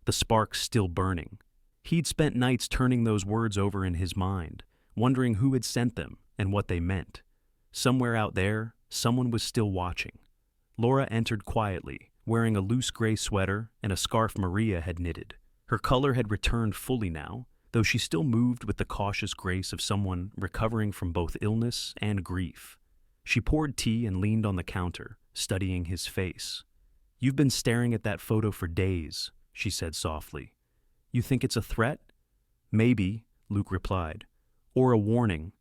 Speaker 1: the sparks still burning. He'd spent nights turning those words over in his mind, wondering who had sent them and what they meant. Somewhere out there, someone was still watching. Laura entered quietly, wearing a loose gray sweater and a scarf Maria had knitted. Her color had returned fully now, though she still moved with the cautious grace of someone recovering from both illness and grief. She poured tea and leaned on the counter, studying his face. "You've been staring at that photo for days," she said softly. "You think it's a threat?" "Maybe," Luke replied. "Or a warning."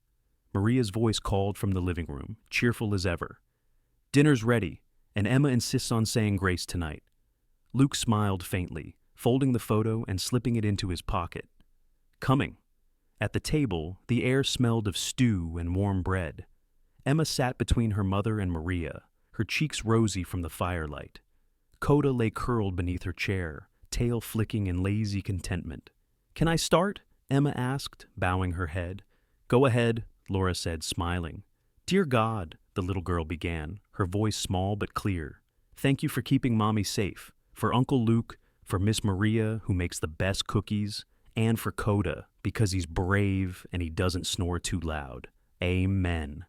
Speaker 1: Maria's voice called from the living room, cheerful as ever. "Dinner's ready, and Emma insists on saying grace tonight." Luke smiled faintly, folding the photo and slipping it into his pocket. "Coming." At the table, the air smelled of stew and warm bread. Emma sat between her mother and Maria, her cheeks rosy from the firelight. Coda lay curled beneath her chair, tail flicking in lazy contentment. "Can I start?" Emma asked, bowing her head. "Go ahead," Laura said, smiling. "Dear God," the little girl began, her voice small but clear. "Thank you for keeping Mommy safe, for Uncle Luke, for Miss Maria, who makes the best cookies, and for Coda, because he's brave and he doesn't snore too loud. Amen."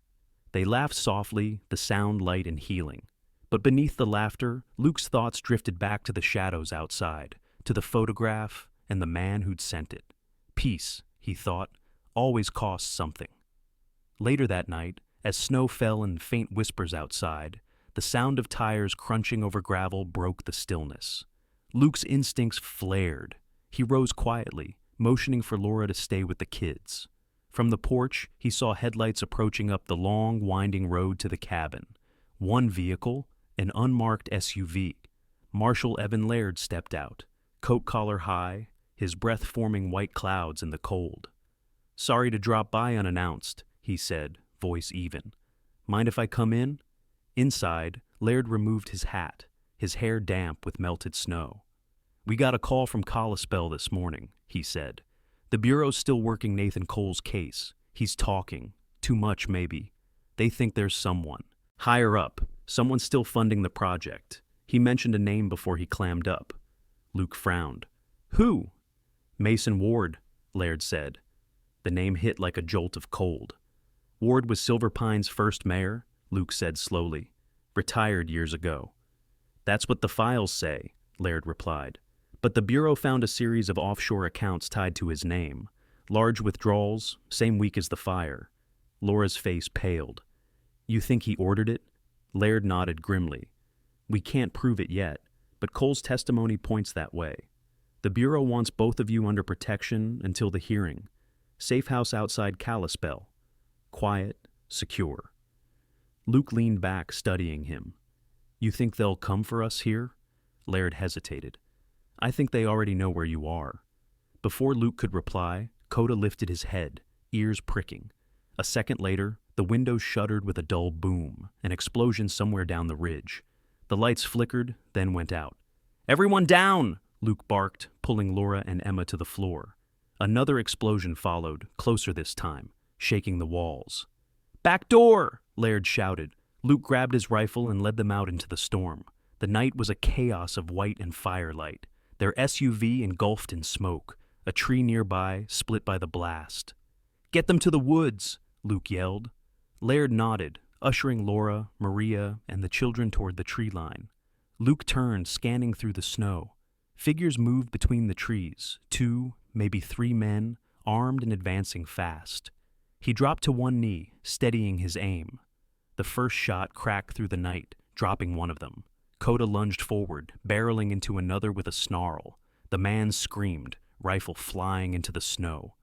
Speaker 1: They laughed softly, the sound light and healing. But beneath the laughter, Luke's thoughts drifted back to the shadows outside, to the photograph and the man who'd sent it. Peace, he thought, always costs something. Later that night, as snow fell in faint whispers outside, the sound of tires crunching over gravel broke the stillness. Luke's instincts flared. He rose quietly, motioning for Laura to stay with the kids. From the porch, he saw headlights approaching up the long, winding road to the cabin. One vehicle, an unmarked SUV. Marshal Evan Laird stepped out, coat collar high, his breath forming white clouds in the cold. "Sorry to drop by unannounced," he said, voice even. "Mind if I come in?" Inside, Laird removed his hat, his hair damp with melted snow. "We got a call from Kalispell this morning," he said. "The Bureau's still working Nathan Cole's case. He's talking. Too much, maybe. They think there's someone. Higher up, someone still funding the project. He mentioned a name before he clammed up." Luke frowned. "Who?" "Mason Ward," Laird said. The name hit like a jolt of cold. "Ward was Silver Pine's first mayor," Luke said slowly. "Retired years ago." "That's what the files say," Laird replied. "But the Bureau found a series of offshore accounts tied to his name. Large withdrawals, same week as the fire." Laura's face paled. "You think he ordered it?" Laird nodded grimly. "We can't prove it yet, but Cole's testimony points that way. The Bureau wants both of you under protection until the hearing. Safe house outside Kalispell. Quiet, secure." Luke leaned back, studying him. "You think they'll come for us here?" Laird hesitated. I think they already know where you are. Before Luke could reply, Coda lifted his head, ears pricking. A second later, the windows shuddered with a dull boom, an explosion somewhere down the ridge. The lights flickered, then went out. Everyone down! Luke barked, pulling Laura and Emma to the floor. Another explosion followed, closer this time, shaking the walls. Back door! Laird shouted. Luke grabbed his rifle and led them out into the storm. The night was a chaos of white and firelight, their SUV engulfed in smoke, a tree nearby split by the blast. Get them to the woods, Luke yelled. Laird nodded, ushering Laura, Maria, and the children toward the tree line. Luke turned, scanning through the snow. Figures moved between the trees, 2, maybe 3 men, armed and advancing fast. He dropped to one knee, steadying his aim. The first shot cracked through the night, dropping one of them. Coda lunged forward, barreling into another with a snarl. The man screamed, rifle flying into the snow.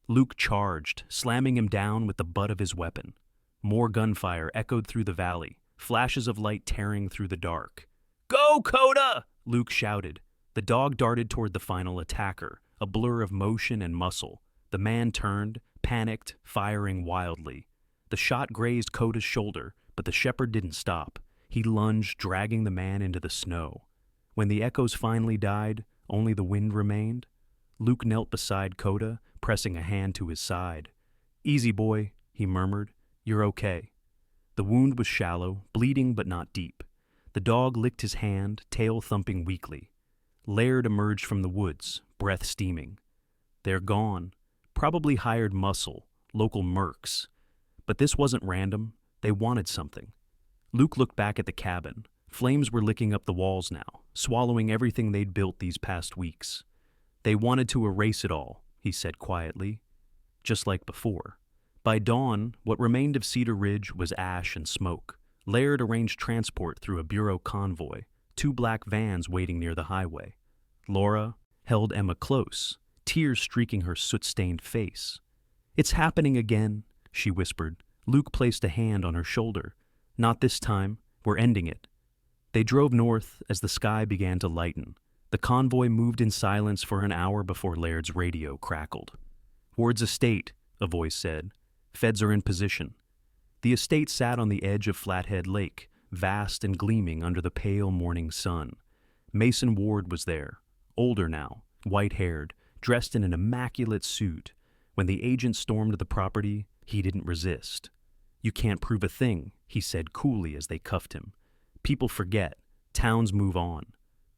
Speaker 1: Luke charged, slamming him down with the butt of his weapon. More gunfire echoed through the valley, flashes of light tearing through the dark. Go, Coda! Luke shouted. The dog darted toward the final attacker, a blur of motion and muscle. The man turned, panicked, firing wildly. The shot grazed Coda's shoulder, but the shepherd didn't stop. He lunged, dragging the man into the snow. When the echoes finally died, only the wind remained. Luke knelt beside Coda, pressing a hand to his side. Easy, boy, he murmured. You're okay. The wound was shallow, bleeding but not deep. The dog licked his hand, tail thumping weakly. Laird emerged from the woods, breath steaming. They're gone. Probably hired muscle, local mercs. But this wasn't random. They wanted something. Luke looked back at the cabin. Flames were licking up the walls now, swallowing everything they'd built these past weeks. They wanted to erase it all, he said quietly, just like before. By dawn, what remained of Cedar Ridge was ash and smoke. Laird arranged transport through a bureau convoy, 2 black vans waiting near the highway. Laura held Emma close, tears streaking her soot-stained face. It's happening again, she whispered. Luke placed a hand on her shoulder. Not this time. We're ending it. They drove north as the sky began to lighten. The convoy moved in silence for an hour before Laird's radio crackled. Ward's estate, a voice said. Feds are in position. The estate sat on the edge of Flathead Lake, vast and gleaming under the pale morning sun. Mason Ward was there, older now, white-haired, dressed in an immaculate suit. When the agent stormed the property, he didn't resist. You can't prove a thing, he said coolly as they cuffed him. People forget. Towns move on.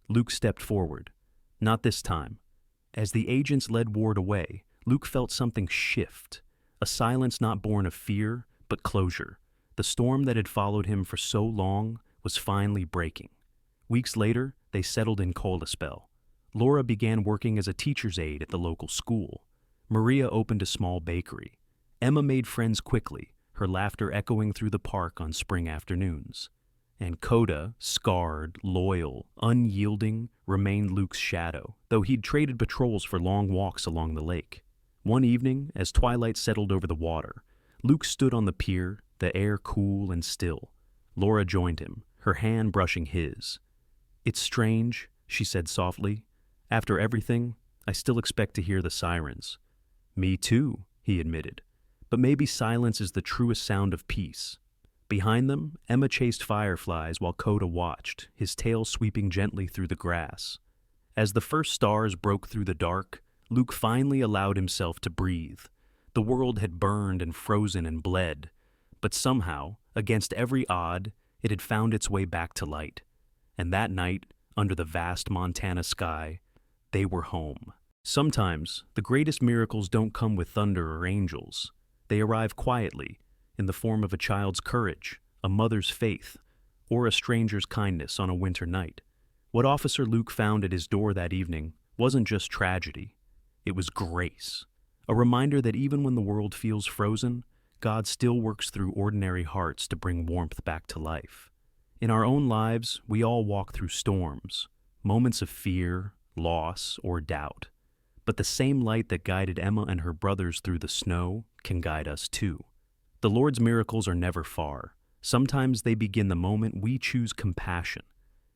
Speaker 1: Luke stepped forward. Not this time. As the agents led Ward away, Luke felt something shift. A silence not born of fear, but closure. The storm that had followed him for so long was finally breaking. Weeks later, they settled in coldest. Laura began working as a teacher's aide at the local school. Maria opened a small bakery. Emma made friends quickly, her laughter echoing through the park on spring afternoons. And Coda, scarred, loyal, unyielding, remained Luke's shadow, though he'd traded patrols for long walks along the lake. One evening, as twilight settled over the water, Luke stood on the pier, the air cool and still. Laura joined him, her hand brushing his. It's strange, she said softly. After everything, I still expect to hear the sirens. Me too, he admitted. But maybe silence is the truest sound of peace. Behind them, Emma chased fireflies while Coda watched, his tail sweeping gently through the grass. As the first stars broke through the dark, Luke finally allowed himself to breathe. The world had burned and frozen and bled, but somehow, against every odd, it had found its way back to light. And that night, under the vast Montana sky, they were home. Sometimes, the greatest miracles don't come with thunder or angels. They arrive quietly, in the form of a child's courage, a mother's faith, or a stranger's kindness on a winter night. What Officer Luke found at his door that evening wasn't just tragedy. It was grace, a reminder that even when the world feels frozen, God still works through ordinary hearts to bring warmth back to life. In our own lives, we all walk through storms, moments of fear, loss, or doubt. But the same light that guided Emma and her brothers through the snow can guide us too. The Lord's miracles are never far. Sometimes they begin the moment we choose compassion.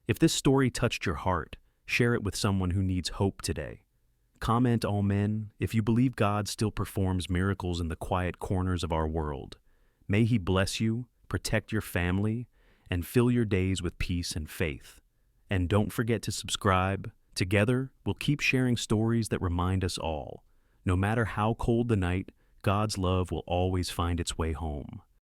Speaker 1: If this story touched your heart, share it with someone who needs hope today. Comment Amen if you believe God still performs miracles in the quiet corners of our world. May He bless you, protect your family, and fill your days with peace and faith. And don't forget to subscribe. Together, we'll keep sharing stories that remind us all, no matter how cold the night, God's love will always find its way home.